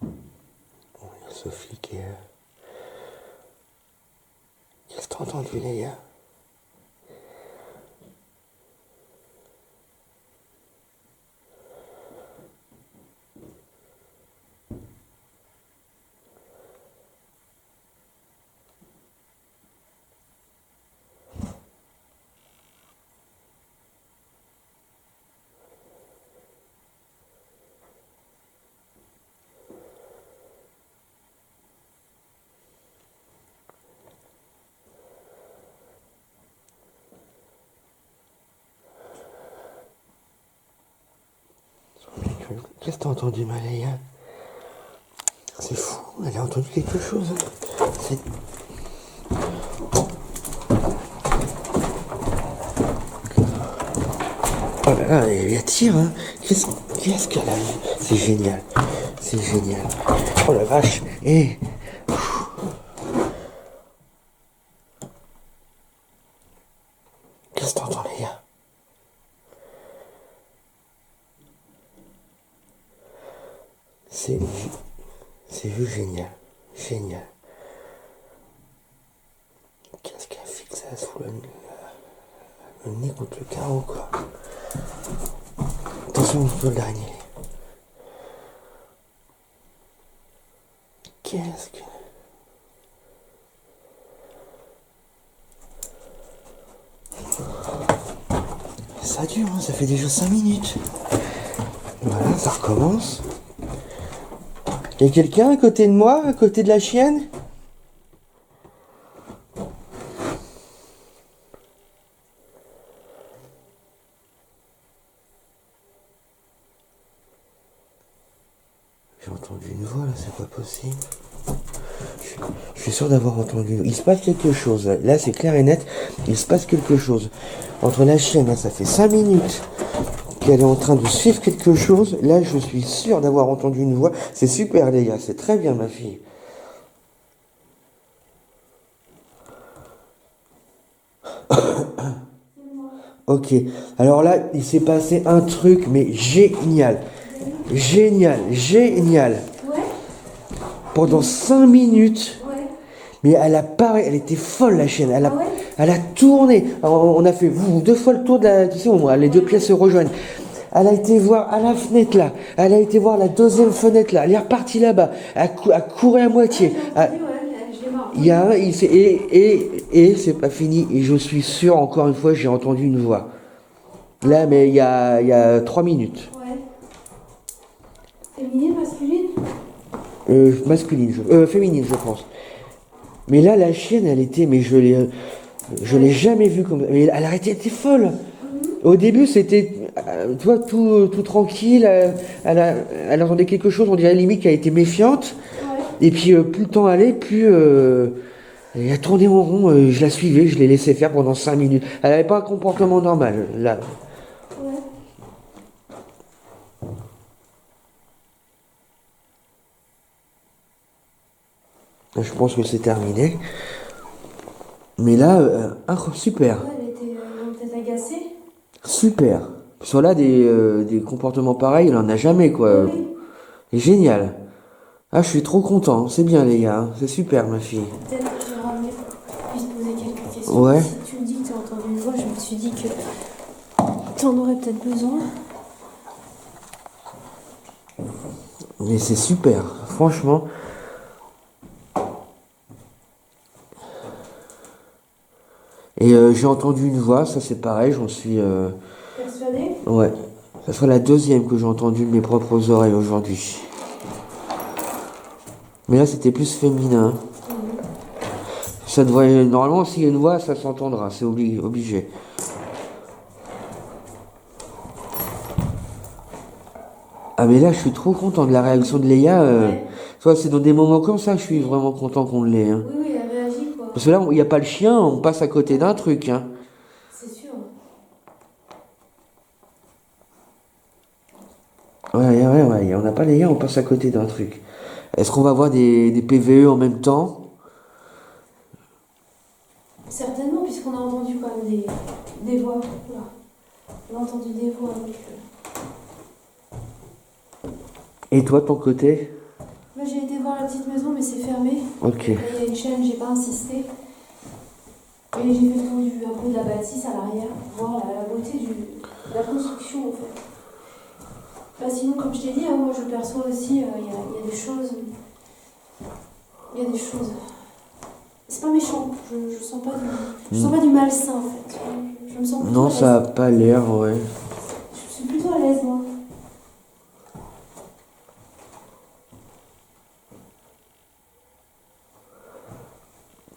Bon, il y a Sophie qui est... Qu'est-ce que t'as entendu, Léa? Qu'est-ce que t'as entendu, Malaya? C'est fou, elle a entendu quelque chose. C'est... Oh là là, elle attire, hein. Qu'est-ce qu'elle a vu? C'est génial. C'est génial. Oh la vache. Eh. Qu'est-ce que t'entends, les gars? C'est vu génial. Génial. Qu'est-ce qu'elle fixe? Elle se fout le nez contre le carreau, quoi. Attention, le dernier. Qu'est-ce que... Ça dure, hein, ça fait déjà 5 minutes. Voilà, ça recommence. Il y a quelqu'un à côté de moi, à côté de la chienne? J'ai entendu une voix là, c'est pas possible. Je suis sûr d'avoir entendu. Il se passe quelque chose. Là, c'est clair et net. Il se passe quelque chose. Entre la chienne, là, ça fait 5 minutes qu'elle est en train de suivre quelque chose. Là, je suis sûr d'avoir entendu une voix. C'est super, les gars. C'est très bien, ma fille. Ok. Alors là, il s'est passé un truc, mais génial. Génial. Génial. Ouais, Pendant 5 minutes... ouais. Mais elle était folle, la chienne. Ah ouais? Elle a tourné. Alors, on a fait 2 fois le tour de la. Tu sais, les 2 pièces se rejoignent. Elle a été voir à la fenêtre là. Elle a été voir la 2e fenêtre là. Elle est repartie là-bas. Elle courait à moitié. J'ai entendu, ouais, j'ai marre. Il y a un, et c'est pas fini. Et je suis sûr, encore une fois, j'ai entendu une voix. Là, mais il y a 3 minutes. Ouais. Féminine, masculine? Masculine, féminine, je pense. Mais là, la chienne, elle était, mais je l'ai jamais vue comme ça. Mais elle a été folle. Au début, c'était, tu vois, tout tranquille. Elle entendait quelque chose, on dirait limite qu'elle était méfiante. Ouais. Et puis, plus le temps allait, plus elle a tourné en rond. Je la suivais, je l'ai laissé faire pendant 5 minutes. Elle n'avait pas un comportement normal, là. Ouais. Là, je pense que c'est terminé. Mais là, super. Ouais, ils ont peut-être agacé. Super. Sur là, des comportements pareils, il en a jamais, quoi. Oui, C'est génial. Ah, je suis trop content. C'est bien, les gars. C'est super, ma fille. peut-être que je vais ramener pour que tu puisses poser quelques questions. Ouais. Si tu me dis que tu as entendu une voix, je me suis dit que tu en aurais peut-être besoin. Mais c'est super. Franchement. Et j'ai entendu une voix, ça c'est pareil, j'en suis... Persuadée? Ouais. Ça sera la deuxième que j'ai entendue de mes propres oreilles aujourd'hui. Mais là, c'était plus féminin. Ça devrait... Normalement, s'il y a une voix, ça s'entendra. C'est obligé. Ah, mais là, je suis trop content de la réaction de Léa. Ouais. Tu vois, c'est dans des moments comme ça que je suis vraiment content qu'on l'ait. Hein. Oui, oui, elle réagit quoi. Parce que là, il n'y a pas le chien, on passe à côté d'un truc. Hein. C'est sûr. Ouais. On n'a pas Léa, on passe à côté d'un truc. Est-ce qu'on va avoir des PVE en même temps? Certainement, puisqu'on a entendu quand même des voix. Là. On a entendu des voix. Donc, Et toi, de ton côté? Là, j'ai été voir la petite maison, mais c'est fermé. Ok. Là, il y a une chaîne, j'ai pas insisté. Et j'ai fait le tour un peu de la bâtisse à l'arrière, voir la beauté de la construction en fait. Bah, sinon, comme je t'ai dit, hein, moi je perçois aussi, il y a des choses. Il y a des choses. C'est pas méchant, je sens pas du malsain en fait. Je me sens plutôt Non, à l'aise. ça a pas l'air, ouais. Je suis plutôt à l'aise moi.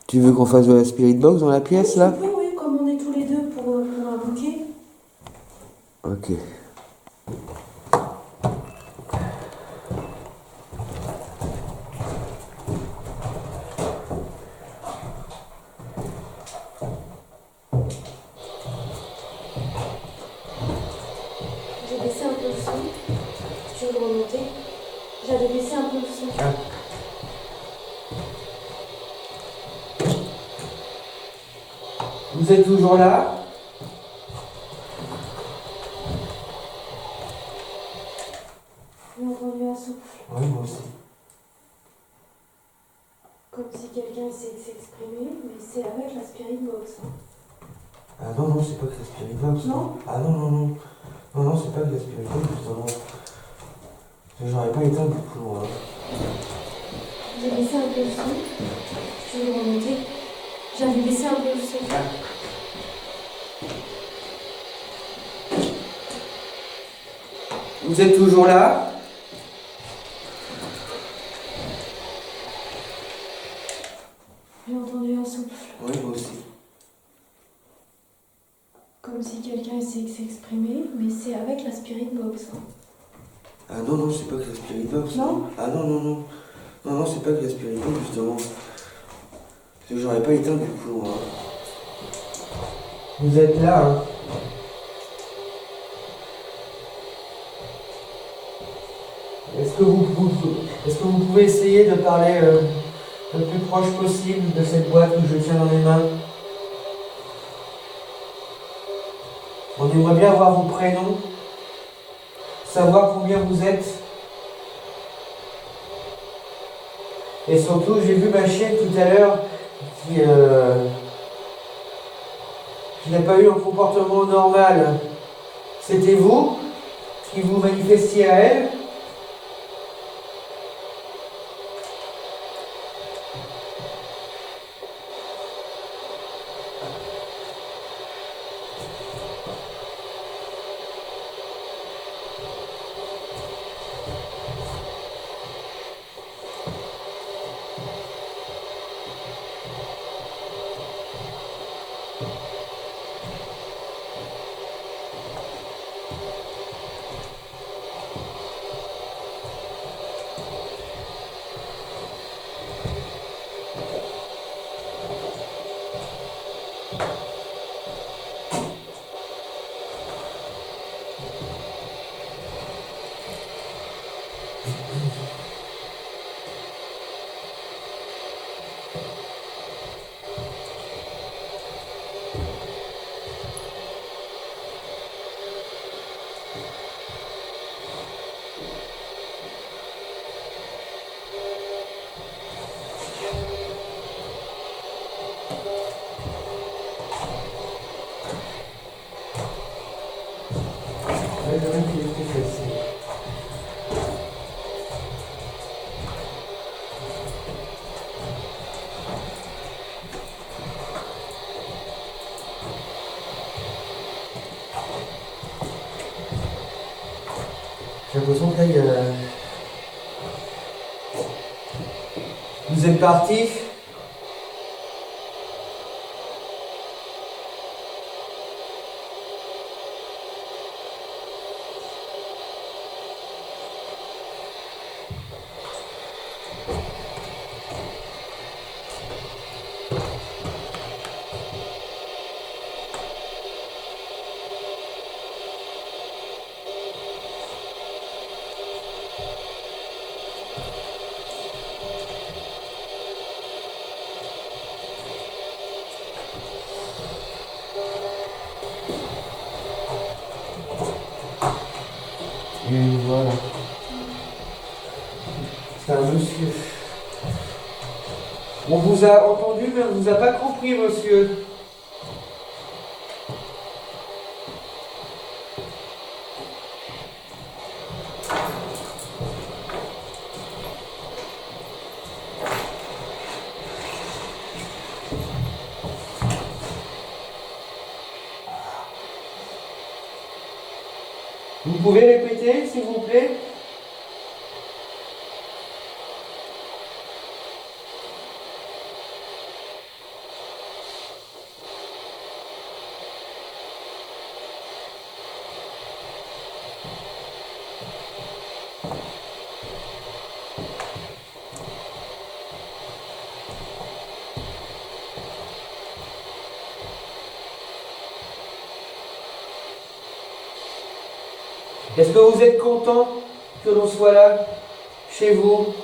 Tu veux qu'on fasse de la spirit box dans la pièce, Oui, là? tu peux, oui, comme on est tous les deux pour un bouquet. Ok. J'ai baissé un peu le son. Si tu veux le remonter. J'avais baissé un peu le son. Ah. Vous êtes toujours là? J'ai entendu un souffle. Oui, moi aussi. Comme si quelqu'un essayait de s'exprimer, mais c'est avec la spirit box. Hein. Ah non, c'est pas que la spirit box. Non? Ah non. Non, c'est pas que la spirit box, justement. J'aurais pas éteint du coup. Hein. J'ai baissé un peu le son. Je vais le remonter. J'avais baissé un peu le son. Vous êtes toujours là? J'ai entendu un souffle. Oui, moi aussi. Comme si quelqu'un essayait de s'exprimer, mais c'est avec la spirit box. Hein. Ah non, c'est pas que la spirit box. Non? Ah non. Non, c'est pas que la spirit box, justement. J'aurais pas éteint du coup. Hein. Vous êtes là, hein? Est-ce que vous pouvez essayer de parler le plus proche possible de cette boîte que je tiens dans les mains? On aimerait bien avoir vos prénoms, savoir combien vous êtes. Et surtout, j'ai vu ma chienne tout à l'heure qui n'a pas eu un comportement normal. C'était vous qui vous manifestiez à elle? Ouais, quand même qu'il est plus facile. J'ai l'impression que là, vous êtes parti. Et voilà. C'est un monsieur. On vous a entendu, mais on ne vous a pas compris, monsieur. Vous pouvez répéter, s'il vous plaît? Est-ce que vous êtes content que l'on soit là, chez vous?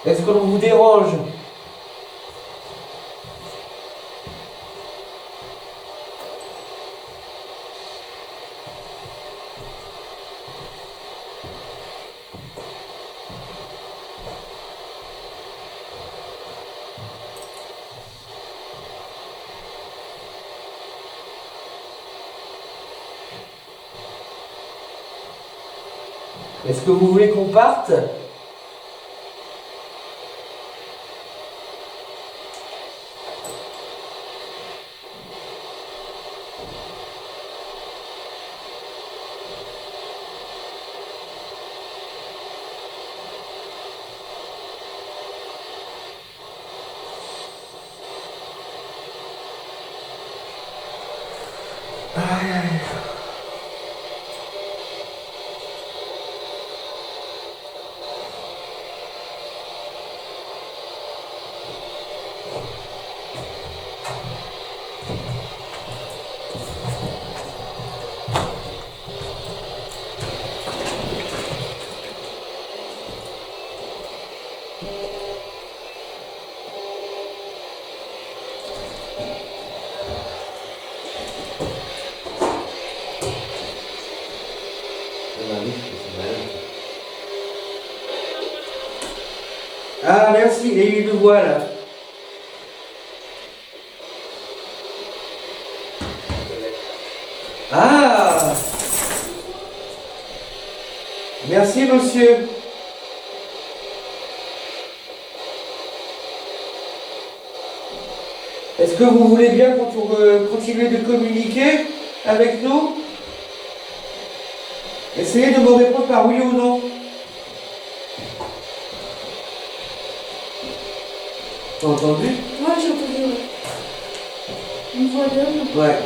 Est-ce que l'on vous dérange? Est-ce que vous voulez qu'on parte? Aïe, aïe. Ah, merci, et il le voit là. Ah! Merci, monsieur. Est-ce que vous voulez bien continuer de communiquer avec nous? Essayez de me répondre par oui ou non. T'as entendu? Ouais, j'ai entendu, ouais. Une voix d'homme. Ouais.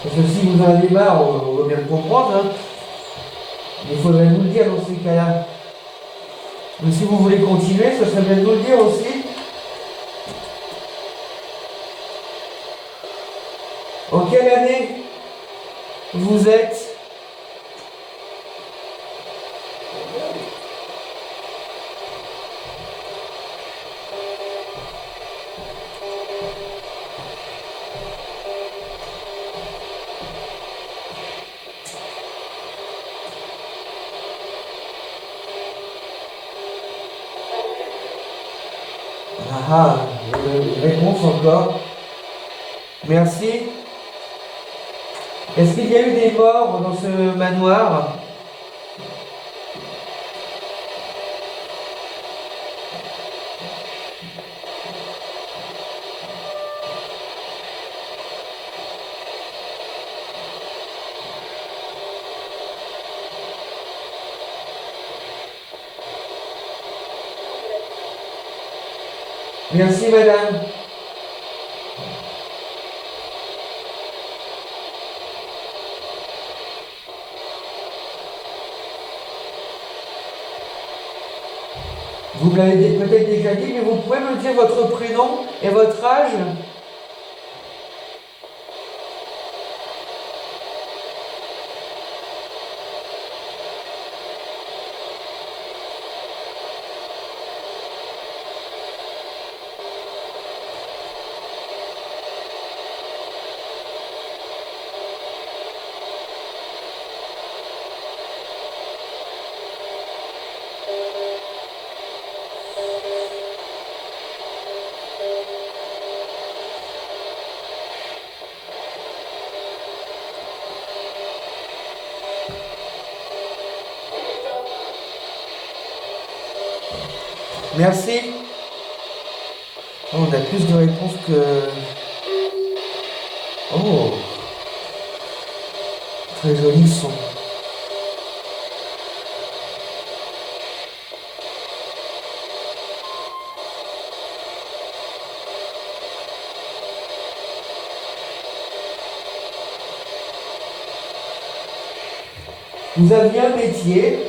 Parce que si vous en avez marre, on va bien le comprendre, hein. Il faudrait nous le dire dans ces cas-là. Mais si vous voulez continuer, ça serait bien de nous le dire aussi. En quelle année vous êtes? Ah, réponse encore. Merci. Est-ce qu'il y a eu des morts dans ce manoir? Merci, madame. Vous me l'avez peut-être déjà dit, mais vous pouvez me dire votre prénom et votre âge? Merci. Oh, on a plus de réponses que... Oh, très joli son. Vous aviez un métier.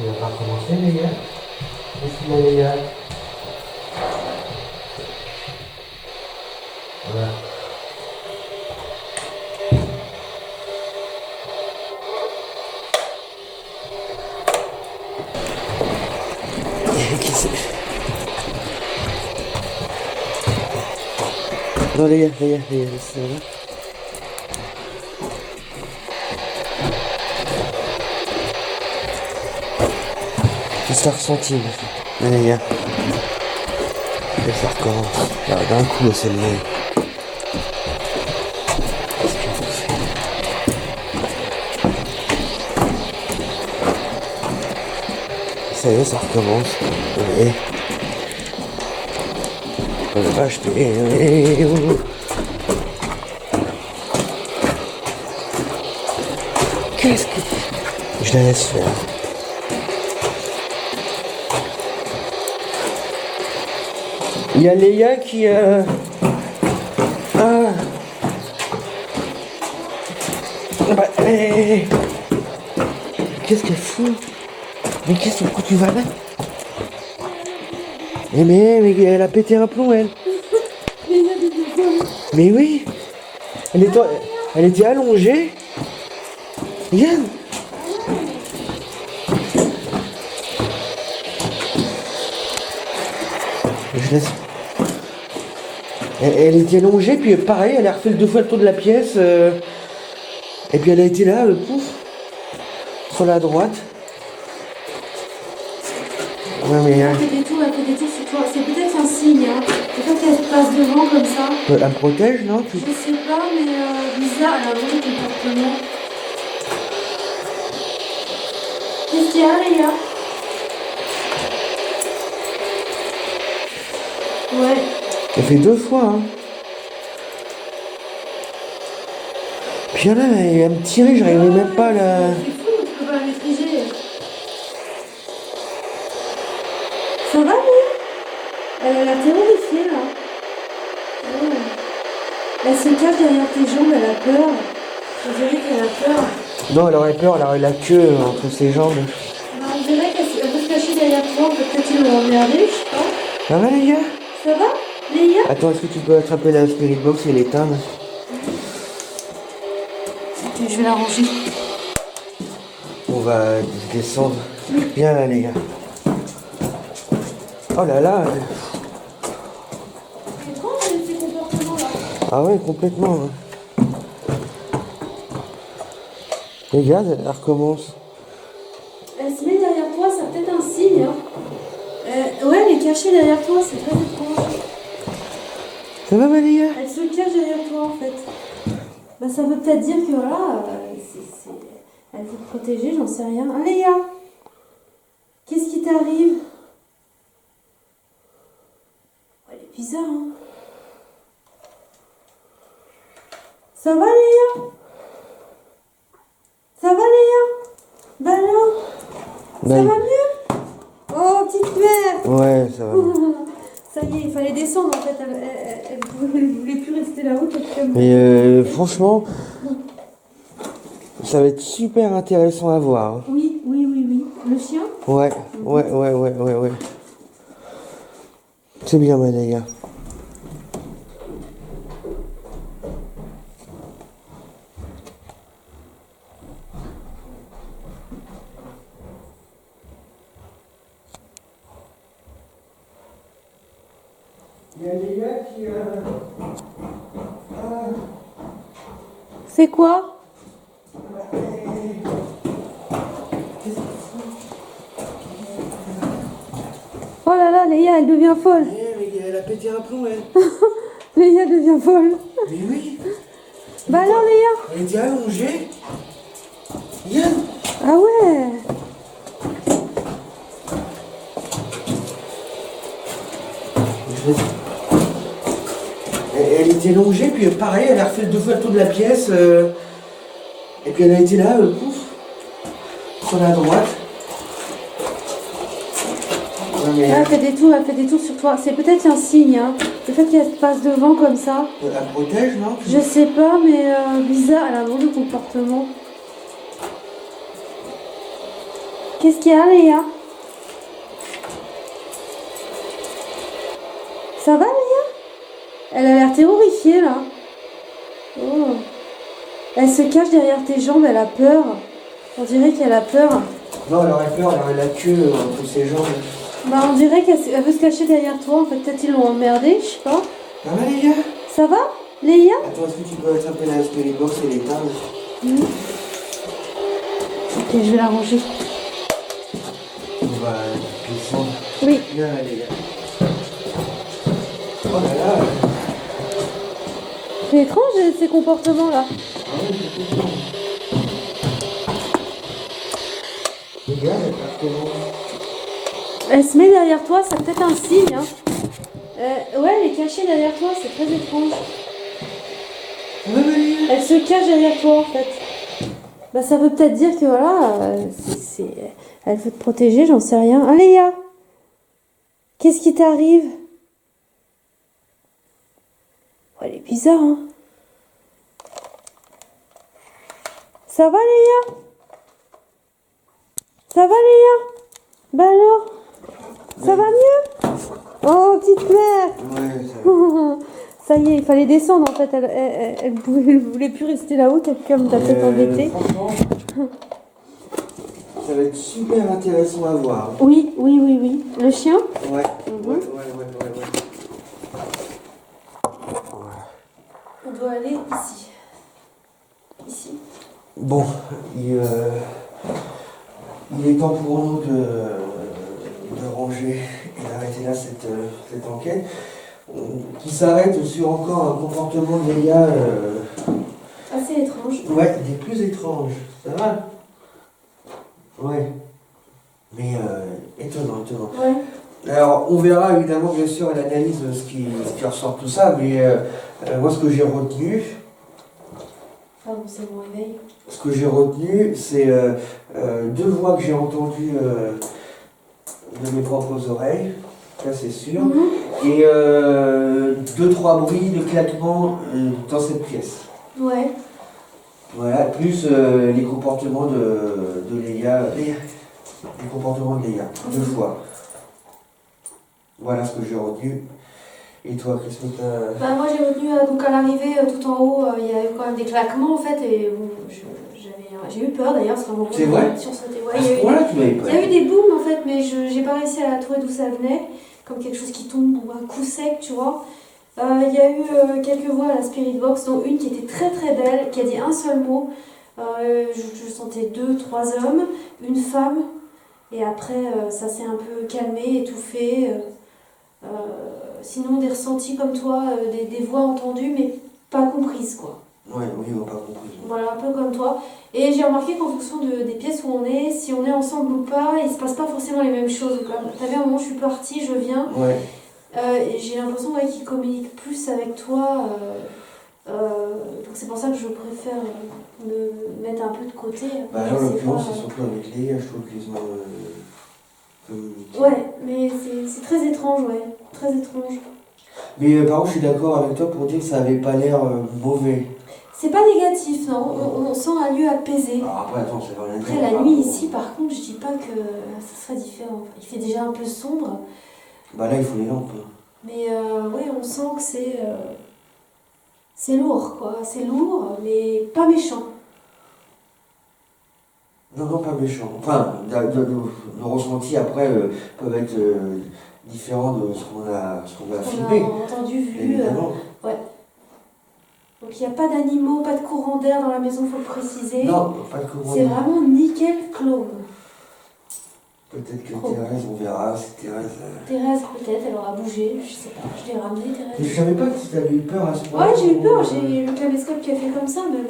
On va pas recommencer, les gars. Qu'est-ce qu'il y a, les gars? Voilà. Non, les gars, c'est vrai. Qu'est-ce que t'as ressenti, les gars? Et ça recommence. Là, d'un coup, c'est le nez. Ça y est, ça recommence. Et... on va acheter. Qu'est-ce que... je la laisse faire. Il y a Léa qui... Ah. Bah, qu'est-ce qu'elle fout? Mais qu'est-ce que tu vas là? Mais elle a pété un plomb, elle. Mais oui. Elle était allongée. Yann. Je laisse. Elle était allongée, puis pareil, elle a refait 2 fois le tour de la pièce. Et puis elle a été là, pouf, sur la droite. Ouais, mais Elle fait des tours sur toi. C'est peut-être un signe, hein. Peut-être qu'elle se passe devant comme ça. elle me protège, non? Je sais pas, mais bizarre, elle a vraiment des comportements. Qu'est-ce qu'il y a, les gars? Ouais. Elle fait 2 fois, hein. Puis là, elle me tirait, j'arrivais même pas à la... C'est fou, tu peux pas la maîtriser. Ça va, Léa? Elle a l'air terrorifiée, là. Oh. Elle se cache derrière tes jambes, elle a peur. On dirait qu'elle a peur. Non, elle aurait peur, elle aurait la queue entre ses jambes. Bah, on dirait qu'elle veut se cacher derrière toi. Peut-être qu'ils l'ont emmerdée, je sais pas. Ça va, les gars? Ça va, Léa? Attends, est-ce que tu peux attraper la spirit box et l'éteindre? Ok, je vais la ranger. On va descendre. Viens là, les gars. Oh là là. C'est étrange, ces comportements-là. Ah ouais, complètement. Hein. Regarde, elle recommence. Elle se met derrière toi, c'est peut-être un signe. Hein. Ouais, elle est cachée derrière toi, c'est très étrange. Ça va, Malia? Elle se cache derrière toi, en fait. Bah, ça veut peut-être dire que voilà, elle veut te protéger, j'en sais rien. Ah, Léa, qu'est-ce qui t'arrive? Elle est bizarre, hein. Ça va, Léa? Ça va, Léa? Bah alors? Ça va mieux? Oh, petite mère! Ouais, ça va. Ça y est, il fallait descendre en fait. Elle voulait plus rester là-haut. Mais franchement, ça va être super intéressant à voir. Hein. Oui, oui, oui, oui. Le chien? Ouais. C'est bien, Malia. Il y a des gars qui... C'est quoi? Oh là là, Léa, elle devient folle. Elle a pété un plomb, elle. Léa devient folle. Mais oui. Bah alors, Léa? Elle était allongée. Regarde. Ah ouais. Elle était allongée, puis pareil, elle a refait 2 fois le tour de la pièce. Et puis elle a été là, pouf, sur la droite. Ouais, mais, Elle fait des tours sur toi. C'est peut-être un signe, hein. Le fait qu'elle se passe devant comme ça. elle protège, non? Je sais pas, mais bizarre, elle a un drôle de comportement. Qu'est-ce qu'il y a, Léa? Ça va, Léa? Elle a l'air terrorifiée, là. Oh. Elle se cache derrière tes jambes, elle a peur. On dirait qu'elle a peur. Non, elle aurait peur, elle aurait la queue entre ses jambes. Bah, on dirait qu'elle veut se cacher derrière toi. En fait, peut-être ils l'ont emmerdée, je sais pas. Ça va, les gars? Ça va, Léa? Attends, est-ce que tu peux attraper la spirit box et l'éteindre? Ok, je vais la ranger. On va descendre. Oui. Viens là, les gars. Oh là là. C'est étrange, ces comportements-là. Regarde, elle part comment? Elle se met derrière toi, c'est peut-être un signe. Hein. Ouais, elle est cachée derrière toi, c'est très étrange. Ça va, Malia? Elle se cache derrière toi, en fait. Bah, ça veut peut-être dire que voilà, elle veut te protéger, j'en sais rien. Ah, Léa, qu'est-ce qui t'arrive? Oh, elle est bizarre, hein. Ça va, Léa? Ça va, Léa? Bah alors? Ça va mieux? Oh, petite mère! Ouais, ça va. Ça y est, il fallait descendre en fait. Elle voulait plus rester là-haut, comme t'as peut-être embêté. Franchement, ça va être super intéressant à voir. Oui, oui, oui, oui. Le chien? Ouais. Mhm. Ouais. On doit aller ici. Ici. Bon, il est temps pour nous de ranger et d'arrêter là cette enquête, qui s'arrête sur encore un comportement de Léa Assez étrange. ouais, des plus étranges. Ça va? Ouais. Mais étonnant. Ouais. Alors, on verra évidemment, bien sûr, à l'analyse ce qui ressort de tout ça, mais moi, ce que j'ai retenu, Pardon, c'est mon réveil. c'est deux voix que j'ai entendues de mes propres oreilles, ça c'est sûr, et deux, trois bruits de claquements dans cette pièce. Ouais. Voilà, plus les comportements de Léa, les comportements de Léa, deux fois. Voilà ce que j'ai retenu. Et toi, qu'est-ce que t'as... Bah, moi j'ai retenu donc à l'arrivée tout en haut, il y avait quand même des claquements en fait et bon, j'ai eu peur d'ailleurs parce qu'à un moment C'est vrai? sursauté. À ce point-là, tu m'avais Il pas y a eu des booms en fait, mais j'ai pas réussi à trouver d'où ça venait, comme quelque chose qui tombe ou un coup sec, tu vois. Il y a eu quelques voix à la Spirit Box, dont une qui était très très belle, qui a dit un seul mot. Je sentais 2, 3 hommes, une femme, et après ça s'est un peu calmé, étouffé. Sinon des ressentis comme toi, des voix entendues mais pas comprises quoi. Ouais, oui, on n'a pas compris. Voilà, un peu comme toi. Et j'ai remarqué qu'en fonction des pièces où on est, si on est ensemble ou pas, il se passe pas forcément les mêmes choses. T'as vu, à un moment, je suis partie, je viens. Ouais. Et j'ai l'impression qu'ils communiquent plus avec toi. Donc c'est pour ça que je préfère me mettre un peu de côté. Bah là, en l'occurrence, c'est surtout avec Léa, je trouve qu'ils ont communiqué. Ouais, mais c'est très étrange, ouais. Très étrange. Mais par contre, je suis d'accord avec toi pour dire que ça avait pas l'air mauvais. C'est pas négatif, non. On sent un lieu apaisé. Alors après, attends, c'est rien à dire. Après, la nuit ici, par contre, je dis pas que ça serait différent. Il fait déjà un peu sombre. Bah là, il faut les lampes. Mais oui, on sent que c'est lourd, quoi. C'est lourd, mais pas méchant. Non, pas méchant. Enfin, nos ressentis après peuvent être différents de ce qu'on a filmé. On a entendu, vu. Évidemment. Ouais. Donc il n'y a pas d'animaux, pas de courant d'air dans la maison, faut le préciser. Non, pas de courant. C'est vraiment nickel clone. Peut-être que Thérèse, on verra si Thérèse... Thérèse, peut-être, elle aura bougé, je sais pas. Je l'ai ramenée, Thérèse. Je savais pas que tu avais eu peur à ce point. Ouais, j'ai eu peur, j'ai le caméscope qui a fait comme ça, même.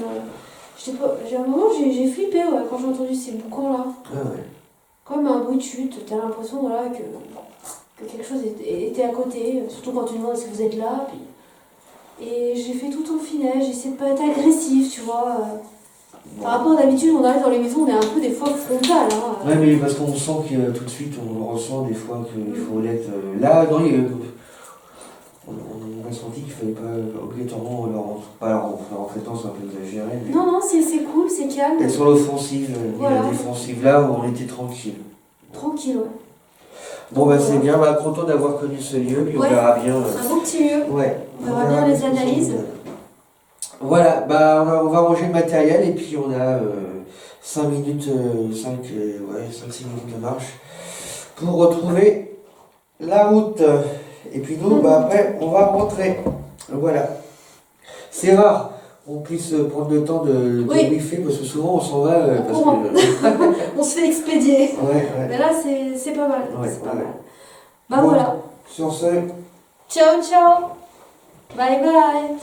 J'ai un moment, j'ai flippé ouais, quand j'ai entendu ces boucans-là. Ah ouais. Comme un bruit de chute, t'as l'impression voilà, que quelque chose était à côté, surtout quand tu demandes si vous êtes là. Puis... Et j'ai fait tout en finet, j'ai essayé de pas être agressif, tu vois. Bon. Par rapport à d'habitude, on arrive dans les maisons, on est un peu des fois frontal. Hein. Ouais, mais parce qu'on sent que tout de suite, on le ressent des fois qu'il faut l'être. Là, dans les. On a senti qu'il fallait pas obligatoirement leur en traitant, c'est un peu exagéré. Mais... Non, c'est cool, c'est calme. être sur l'offensive, Voilà. et la défensive là où on était tranquille. Tranquille, ouais. Bon, bah c'est bien, content d'avoir connu ce lieu, puis Ouais. on verra bien. Un beau petit lieu. Ouais. On verra bien les analyses. Voilà, on va ranger le matériel et puis on a 5 minutes, 5-6 minutes de marche pour retrouver la route. Et puis nous, après, on va rentrer. Voilà. C'est rare qu'on puisse prendre le temps de briefer parce que souvent on s'en va parce que... On se fait expédier. Ouais. Mais là, c'est pas mal. Ouais, c'est pas ouais. mal. Bah Bon, voilà. sur ce, Ciao, ciao. Bye bye.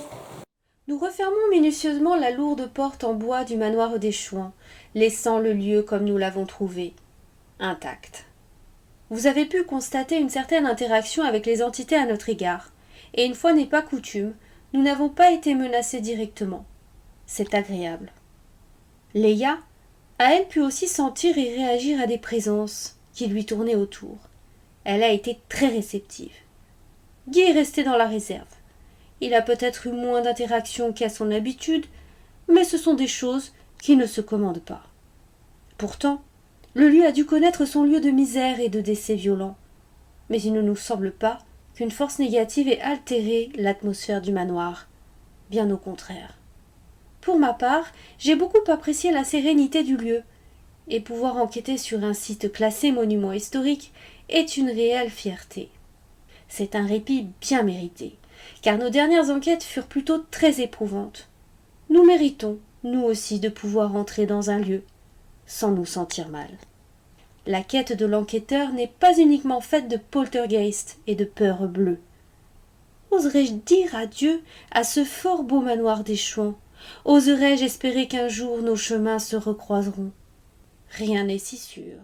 Nous refermons minutieusement la lourde porte en bois du manoir des Chouans, laissant le lieu comme nous l'avons trouvé, intact. Vous avez pu constater une certaine interaction avec les entités à notre égard, et une fois n'est pas coutume, nous n'avons pas été menacés directement. C'est agréable. Léa a elle pu aussi sentir et réagir à des présences qui lui tournaient autour. Elle a été très réceptive. Guy est resté dans la réserve. Il a peut-être eu moins d'interactions qu'à son habitude, mais ce sont des choses qui ne se commandent pas. Pourtant, le lieu a dû connaître son lieu de misère et de décès violents, mais il ne nous semble pas qu'une force négative ait altéré l'atmosphère du manoir. Bien au contraire. Pour ma part, j'ai beaucoup apprécié la sérénité du lieu, et pouvoir enquêter sur un site classé monument historique est une réelle fierté. C'est un répit bien mérité, car nos dernières enquêtes furent plutôt très éprouvantes. Nous méritons, nous aussi, de pouvoir entrer dans un lieu sans nous sentir mal. La quête de l'enquêteur n'est pas uniquement faite de poltergeist et de peurs bleues. Oserais-je dire adieu à ce fort beau manoir des Chouans? Oserais-je espérer qu'un jour nos chemins se recroiseront? Rien n'est si sûr.